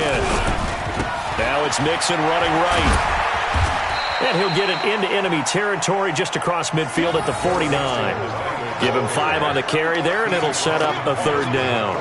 Now it's Mixon running right. And he'll get it into enemy territory just across midfield at the 49. Give him 5 on the carry there, and it'll set up a 3rd down.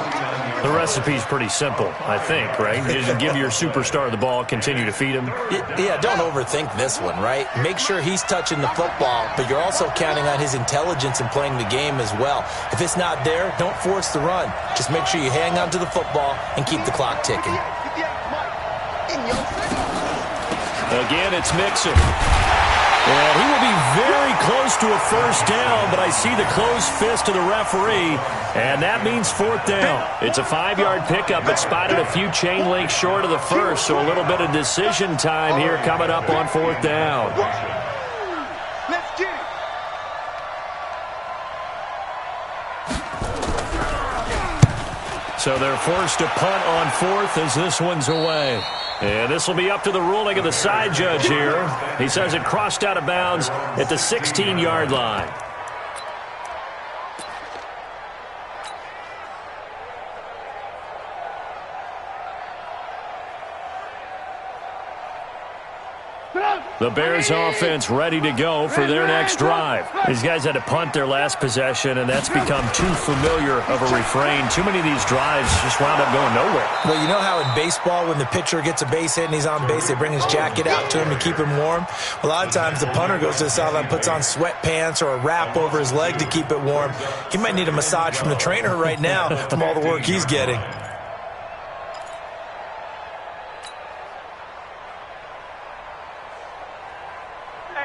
The recipe's pretty simple, I think, right? You just give your superstar the ball, continue to feed him. Yeah, don't overthink this one, right? Make sure he's touching the football, but you're also counting on his intelligence in playing the game as well. If it's not there, don't force the run. Just make sure you hang on to the football and keep the clock ticking. 58, Mike. In your Again, it's Mixon. And he will be very close to a first down, but I see the closed fist of the referee, and that means 4th down. It's a 5-yard pickup, but spotted a few chain links short of the first, so a little bit of decision time here coming up on 4th down. Let's get it. So they're forced to punt on 4th as this one's away. And this will be up to the ruling of the side judge here. He says it crossed out of bounds at the 16-yard line. Get out. The Bears offense ready to go for their next drive. These guys had to punt their last possession, and that's become too familiar of a refrain. Too many of these drives just wound up going nowhere. Well, you know how in baseball when the pitcher gets a base hit and he's on base, they bring his jacket out to him to keep him warm? A lot of times the punter goes to the sideline, puts on sweatpants or a wrap over his leg to keep it warm. He might need a massage from the trainer right now from all the work he's getting.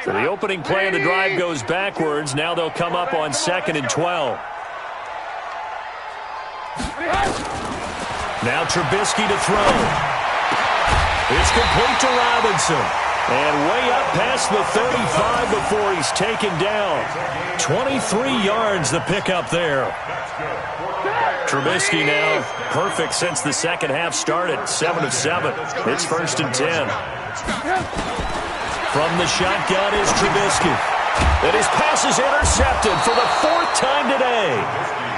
So the opening play of the drive goes backwards. Now they'll come up on 2nd and 12. Now Trubisky to throw. It's complete to Robinson. And way up past the 35 before he's taken down. 23 yards the pickup there. Trubisky now perfect since the second half started. 7 of 7. It's 1st and 10. From the shotgun is Trubisky. And his pass is intercepted for the 4th time today.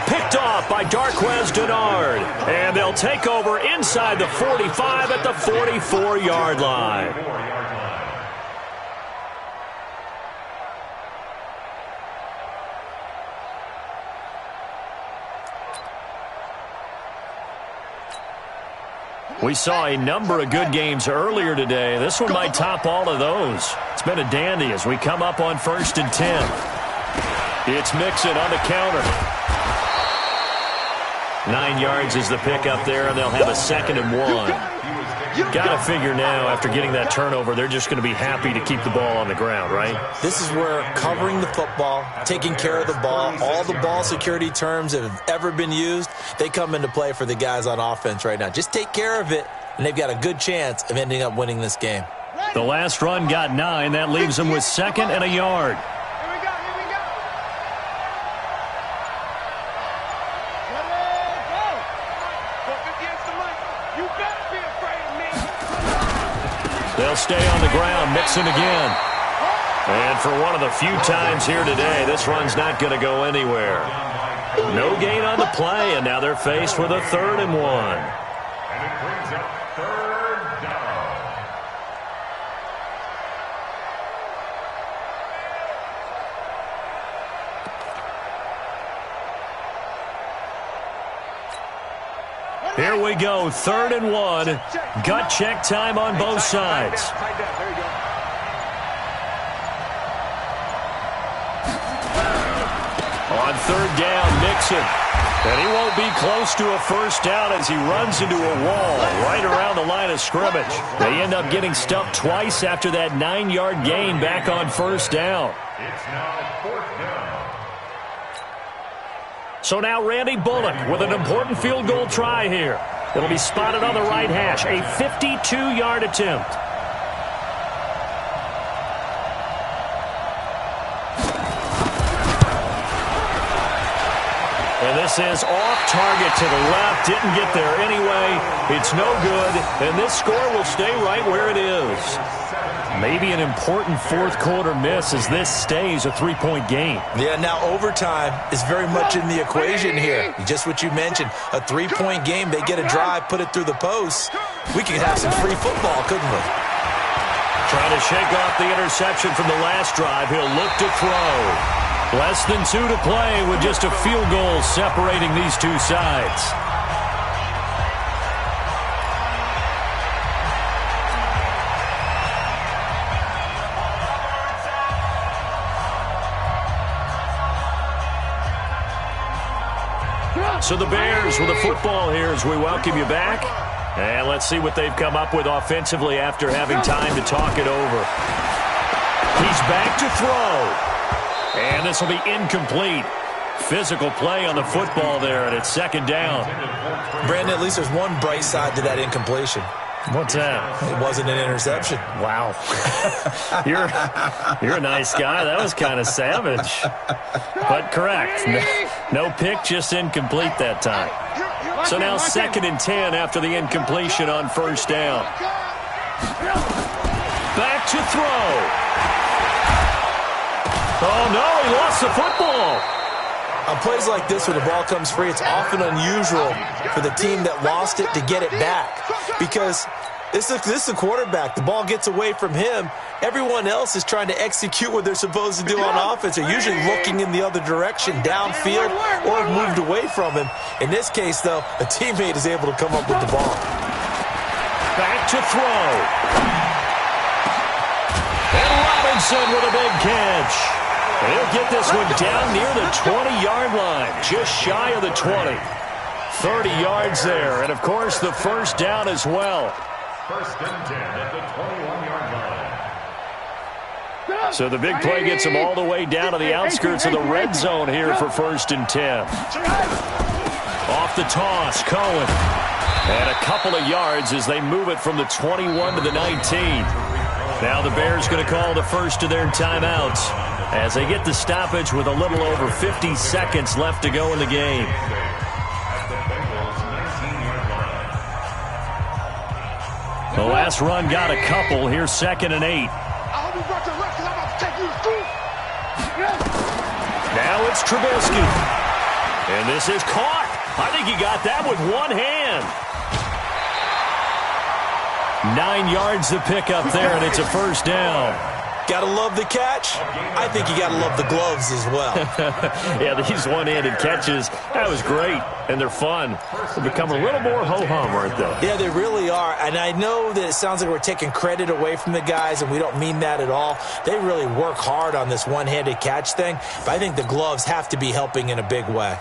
Picked off by Darqueze Dennard. And they'll take over inside the 45 at the 44-yard line. We saw a number of good games earlier today. This one might top all of those. It's been a dandy as we come up on 1st and 10. It's Mixon on the counter. 9 yards is the pickup there, and they'll have a 2nd and 1. Got to figure now, after getting that turnover, they're just going to be happy to keep the ball on the ground, right? This is where covering the football, taking care of the ball, all the ball security terms that have ever been used, they come into play for the guys on offense right now. Just take care of it, and they've got a good chance of ending up winning this game. The last run got 9. That leaves them with 2nd and a yard. They'll stay on the ground. Mixon again. And for one of the few times here today, this run's not going to go anywhere. No gain on the play, and now they're faced with a 3rd and 1. And it brings up 3rd down. Here we go, 3rd and 1. Gut check time on both sides. On 3rd down, Mixon. And he won't be close to a 1st down as he runs into a wall right around the line of scrimmage. They end up getting stuffed twice after that 9-yard gain back on 1st down. It's now 4th down. So now Randy Bullock with an important field goal try here. It'll be spotted on the right hash, a 52-yard attempt. And this is off target to the left. Didn't get there anyway. It's no good. And this score will stay right where it is. Maybe an important 4th quarter miss as this stays a 3-point game. Yeah, now overtime is very much in the equation here. Just what you mentioned, a 3-point game. They get a drive, put it through the post. We could have some free football, couldn't we? Trying to shake off the interception from the last drive. He'll look to throw. Less than 2 to play with just a field goal separating these two sides. So the Bears with the football here as we welcome you back. And let's see what they've come up with offensively after having time to talk it over. He's back to throw. And this will be incomplete. Physical play on the football there, and it's 2nd down. Brandon, at least there's one bright side to that incompletion. What's that? It wasn't an interception. Wow. You're a nice guy. That was kind of savage. But correct. No pick, just incomplete that time. So now 2nd and 10 after the incompletion on 1st down. Back to throw. Oh, no, he lost the football. On plays like this where the ball comes free, it's often unusual for the team that lost it to get it back. Because This is the quarterback. The ball gets away from him. Everyone else is trying to execute what they're supposed to do on offense. They're usually looking in the other direction, downfield, or moved away from him. In this case, though, a teammate is able to come up with the ball. Back to throw. And Robinson with a big catch. He'll get this one down near the 20-yard line, just shy of the 20. 30 yards there, and, of course, the first down as well. First and 10 at the 21-yard line. So the big play gets them all the way down to the outskirts of the red zone here for first and 10. Off the toss, Cohen. And a couple of yards as they move it from the 21 to the 19. Now the Bears going to call the first of their timeouts as they get the stoppage with a little over 50 seconds left to go in the game. The last run got a couple. Here's 2nd and 8. Now it's Trubisky. And this is caught. I think he got that with one hand. 9 yards to pick up there, and it's a first down. Gotta love the catch. I think you gotta love the gloves as well. Yeah, these one-handed catches, that was great, and they're fun. They're becoming a little more ho-hum, aren't they? Yeah, they really are, and I know that it sounds like we're taking credit away from the guys, and we don't mean that at all. They really work hard on this one-handed catch thing, but I think the gloves have to be helping in a big way.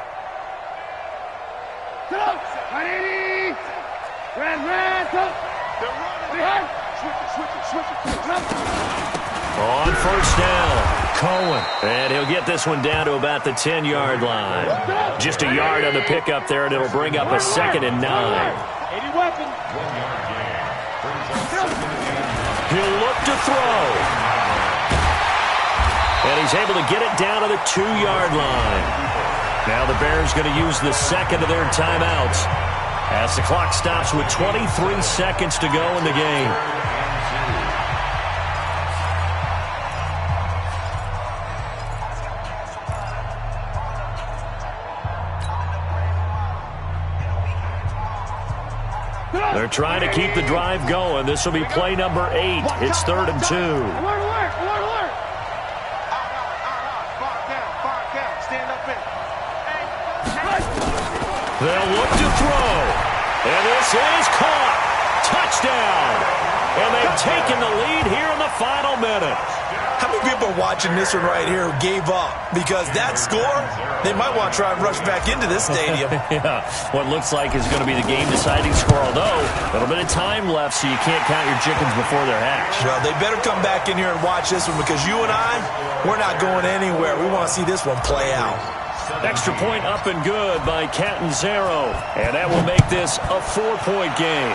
On first down, Cohen. And he'll get this one down to about the 10-yard line. Just a yard on the pickup there, and it'll bring up a 2nd and 9. He'll look to throw. And he's able to get it down to the 2-yard line. Now the Bears going to use the second of their timeouts as the clock stops with 23 seconds to go in the game. They're trying to keep the drive going. This will be play number 8. It's 3rd and 2. They'll look to throw. And this is caught. Touchdown. And they've taken the lead here in the final minute. How many people are watching this one right here who gave up? Because that score, they might want to try and rush back into this stadium. Yeah, what looks like is going to be the game-deciding score, although a little bit of time left, so you can't count your chickens before they're hatched. Well, they better come back in here and watch this one because you and I, we're not going anywhere. We want to see this one play out. Extra point up and good by Catanzaro, and that will make this a 4-point game.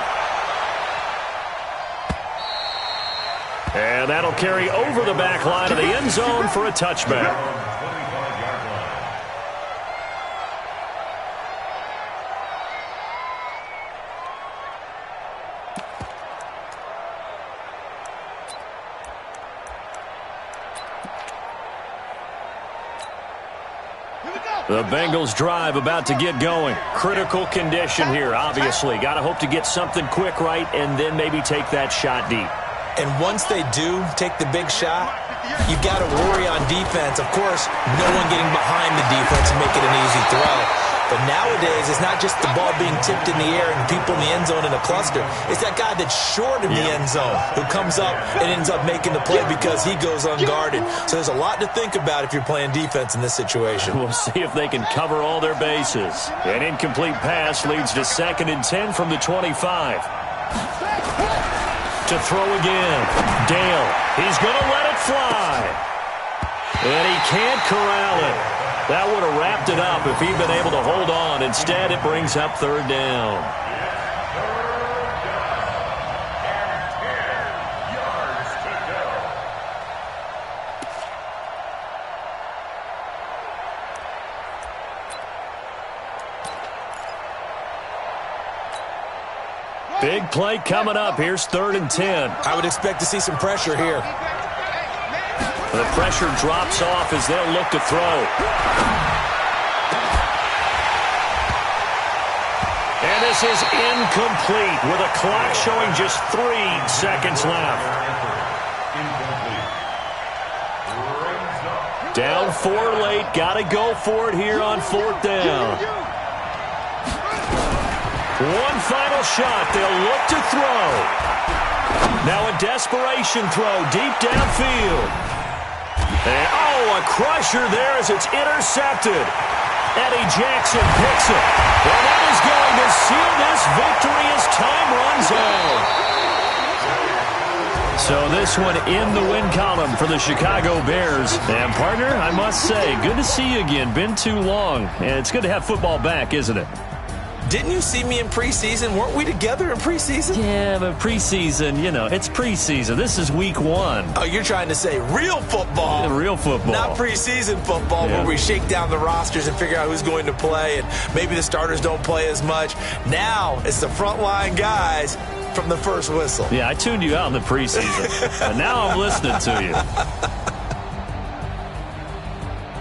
And that'll carry over the back line of the end zone for a touchback. The Bengals drive about to get going. Critical condition here, obviously. Got to hope to get something quick right and then maybe take that shot deep. And once they do take the big shot, you've got to worry on defense. Of course, no one getting behind the defense and making an easy throw. But nowadays, it's not just the ball being tipped in the air and people in the end zone in a cluster. It's that guy that's short in the end zone who comes up and ends up making the play because he goes unguarded. So there's a lot to think about if you're playing defense in this situation. We'll see if they can cover all their bases. An incomplete pass leads to 2nd and 10 from the 25. To throw again. Dale. He's going to let it fly. And he can't corral it. That would have wrapped it up if he'd been able to hold on. Instead, it brings up 3rd down. Big play coming up. Here's 3rd and 10. I would expect to see some pressure here. The pressure drops off as they'll look to throw. And this is incomplete with a clock showing just 3 seconds left. Down 4 late. Got to go for it here on 4th down. One final shot. They'll look to throw. Now a desperation throw deep downfield. And, a crusher there as it's intercepted. Eddie Jackson picks it. And that is going to seal this victory as time runs out. So this one in the win column for the Chicago Bears. And, partner, I must say, good to see you again. Been too long. And it's good to have football back, isn't it? Didn't you see me in preseason? Weren't we together in preseason? Yeah, but preseason, it's preseason. This is week 1. Oh, you're trying to say real football. Yeah, real football. Not preseason football where we shake down the rosters and figure out who's going to play, and maybe the starters don't play as much. Now it's the frontline guys from the first whistle. Yeah, I tuned you out in the preseason, but now I'm listening to you.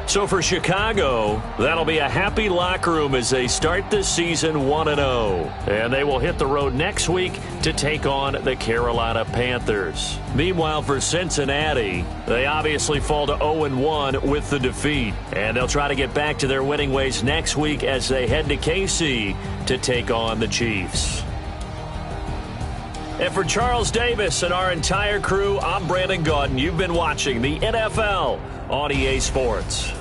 So for Chicago, that'll be a happy locker room as they start this season 1-0. And they will hit the road next week to take on the Carolina Panthers. Meanwhile, for Cincinnati, they obviously fall to 0-1 with the defeat. And they'll try to get back to their winning ways next week as they head to KC to take on the Chiefs. And for Charles Davis and our entire crew, I'm Brandon Gaudin. You've been watching the NFL on EA Sports.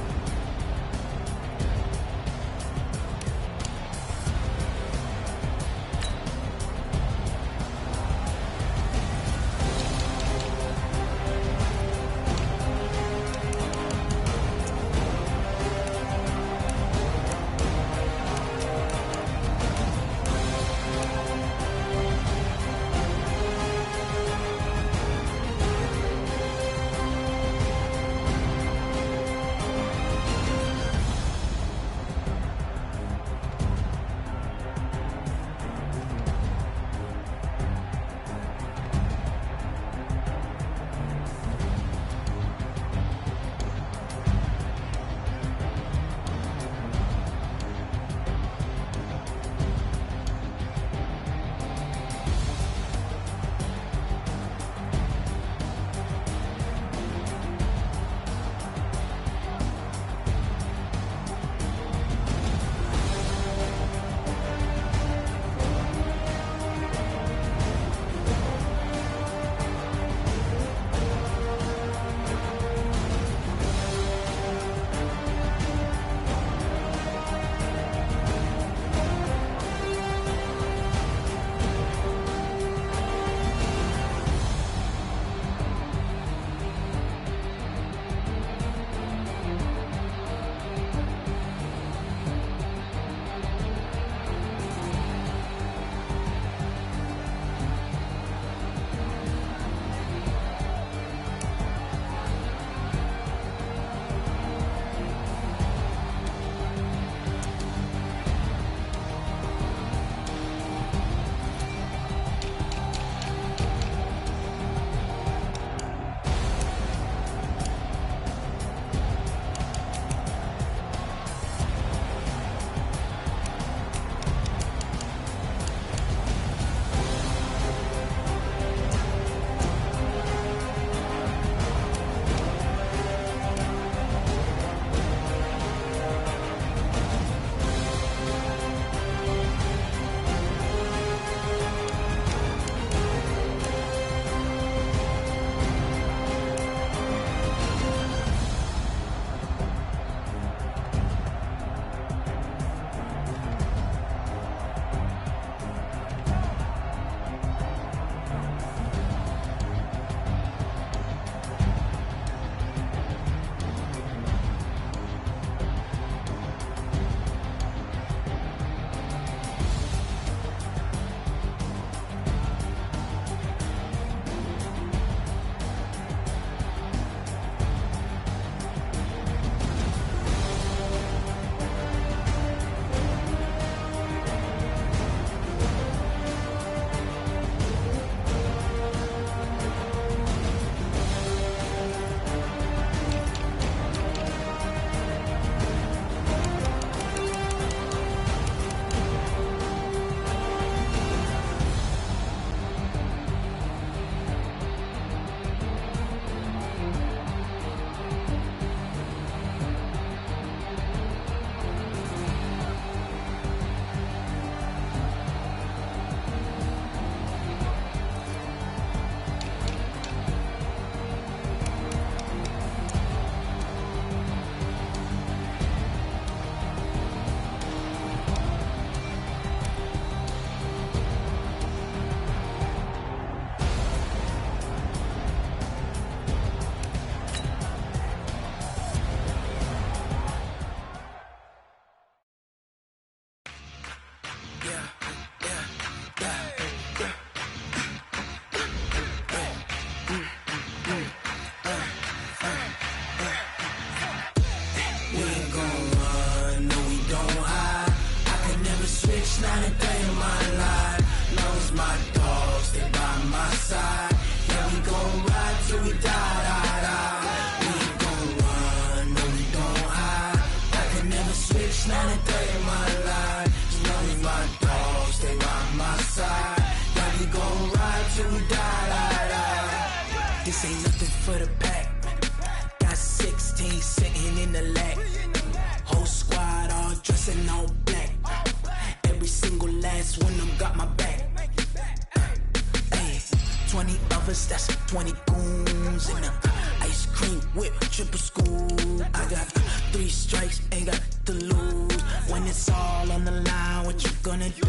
fights, ain't got to lose. When it's all on the line, what you gonna do?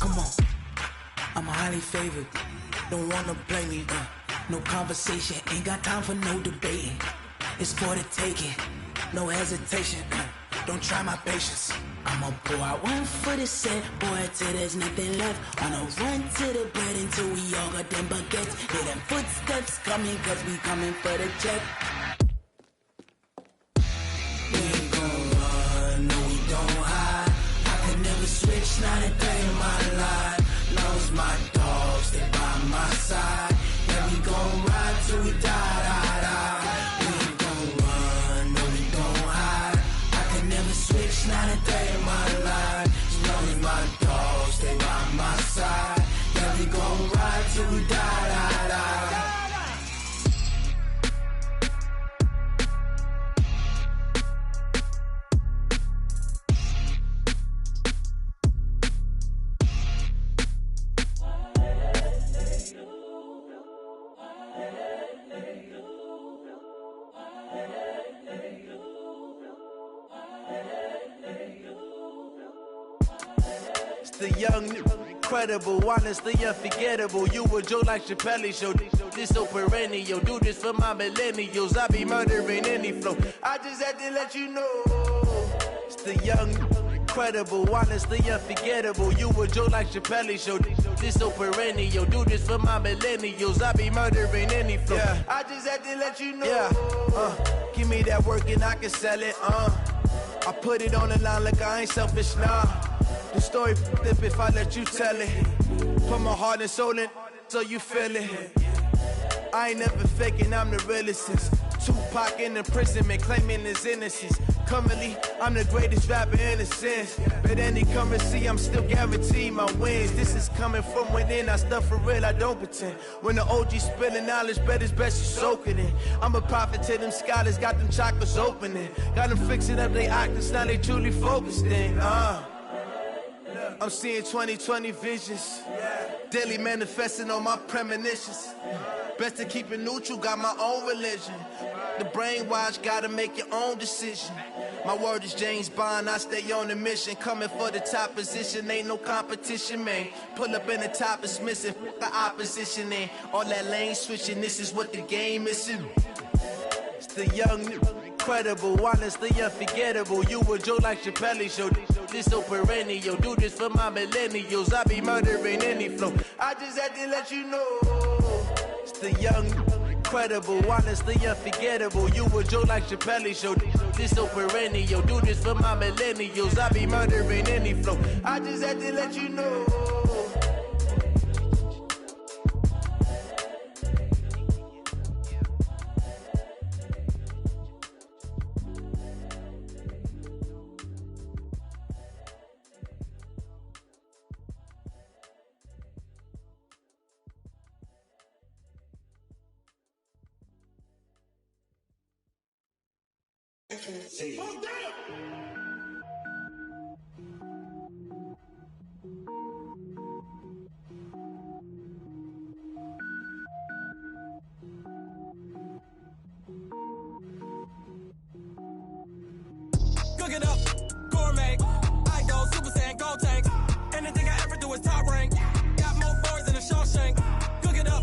Come on, I'm highly favored. Don't wanna blame me, no conversation, ain't got time for no debating. It's for the taking, no hesitation, don't try my patience. I'ma pour out one for the set, boy, till there's nothing left. Wanna run to the bed until we all got them baguettes. Hear them footsteps coming, cause we coming for the check. We ain't gon' run, no we don't hide. I can never switch, not a day in my life. Knows my dogs, they by my side. Yeah, we gon' ride till we die, die, die. We ain't gon' run, no we don't hide. I can never switch, not a day in my life. As long as my dogs, they by my side. Yeah, we gon' ride till we die, die, die. The young, incredible, honestly unforgettable. You a Joe like Chappelle show. This so perennial. Do this for my millennials. I be murdering any flow. I just had to let you know. It's the young, incredible, honestly unforgettable. You a Joe like Chappelle show. This so perennial. Do this for my millennials. I be murdering any flow. Yeah. I just had to let you know. Yeah. Give me that work and I can sell it. I put it on the line like I ain't selfish, nah. The story flip if I let you tell it. Put my heart and soul in so you feel it. I ain't never faking, I'm the realest since Tupac in imprisonment, claiming his innocence. Currently, I'm the greatest rapper in a sense. But any currency, I'm still guaranteed my wins. This is coming from within, I stuff for real, I don't pretend. When the OG spilling knowledge, bet it's best you soak it in. I'm a prophet to them scholars, got them chakras opening. Got them fixing up they octaves, now they truly focused in. I'm seeing 2020 visions, daily manifesting on my premonitions. Best to keep it neutral, got my own religion. The brainwash, gotta make your own decision. My word is James Bond, I stay on the mission. Coming for the top position, ain't no competition, man. Pull up in the top, it's missing, the opposition ain't. All that lane switching, this is what the game is. It's the young, incredible, honestly unforgettable. You a Joe like Chappelle show. This so perennial. Do this for my millennials. I be murdering any flow. I just had to let you know. It's the young, incredible, honestly unforgettable. You a Joe like Chappelle show. This so perennial. Do this for my millennials. I be murdering any flow. I just had to let you know. Cook it up, gourmet. I go Super Saiyan, gold tank. Anything I ever do is top rank. Got more boys than a Shawshank. Cook it up,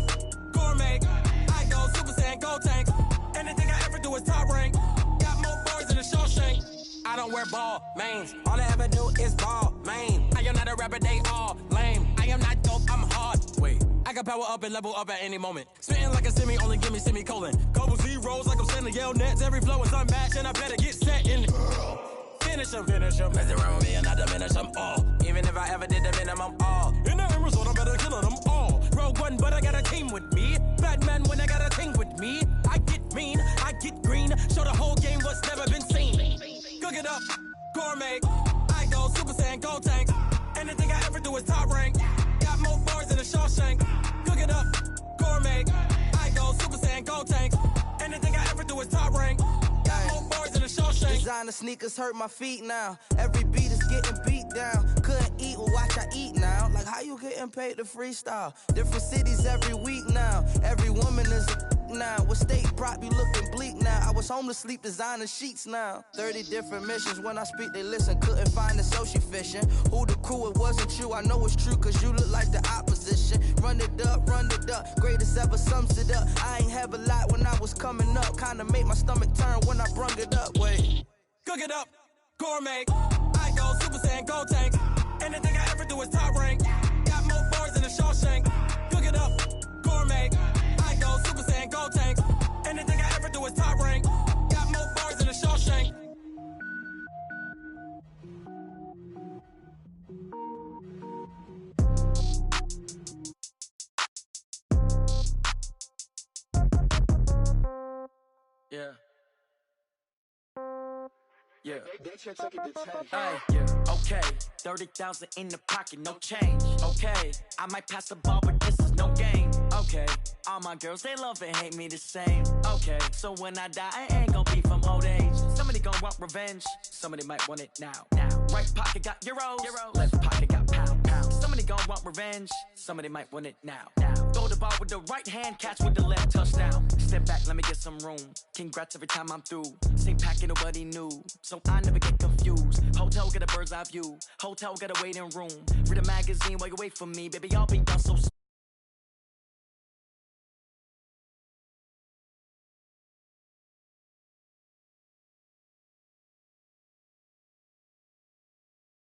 gourmet. I go Super Saiyan, gold tank. Anything I ever do is top rank. Got more boys than a Shawshank. I don't wear ball mains. All I ever do is ball main. I am not a rapper, they all lame. I am not dope, I'm hard. Wait, I can power up and level up at any moment. Spitting like a semi, only give me semicolon. Couple zeros like I'm sending yell nets. Every flow is unmatched and I better get set in. Finish them. Mess around with me and I diminish them all. Even if I ever did the minimum all. In the end result, I better kill them all. Rogue One, but I got a team with me. Batman when I got a team with me. I get mean, I get green. Show the whole game what's never been seen. Cook it up, gourmet. I go Super Saiyan, gold tank. Anything I ever do is top rank. Got more bars than a Shawshank. Cook it up, gourmet. I go Super Saiyan, gold tank. Anything I ever do is top rank. Got more bars than a Shawshank. Designer sneakers hurt my feet now. Every beat is getting beat down. Couldn't eat, well watch I eat now. Like how you getting paid to freestyle? Different cities every week now. Every woman is a now. With state prop, you looking bleak now. I was home to sleep, designing sheets now. 30 different missions, when I speak they listen. Couldn't find the social fishing. Who the crew, it wasn't you. I know it's true, cause you look like the opposition. Run it up, greatest ever sums it up. I ain't have a lot when I was coming up. Kinda made my stomach turn when I brung it up. Wait. Cook it up, gourmet. I go Super Saiyan, go tank. Anything I ever do is top rank. Got more bars than a Shawshank. Cook it up, gourmet. I go Super Saiyan, go tank. Anything I ever do is top rank. Got more bars than a Shawshank. Yeah. Yeah. Hey, yeah. Okay. 30,000 in the pocket, no change. Okay. I might pass the ball, but this is no game. Okay. All my girls, they love and hate me the same. Okay. So when I die, I ain't gon' be from old age. Somebody gon' want revenge. Somebody might want it now. Right pocket got euros. Left pocket got pound. Somebody gon' want revenge. Somebody might want it now. Throw the ball with the right hand, catch with the left, touchdown. Step back, let me get some room. Congrats every time I'm through. Same packet, nobody knew. So I never get confused. Hotel get a bird's eye view. Hotel get a waiting room. Read a magazine while you wait for me. Baby, I'll be done so soon.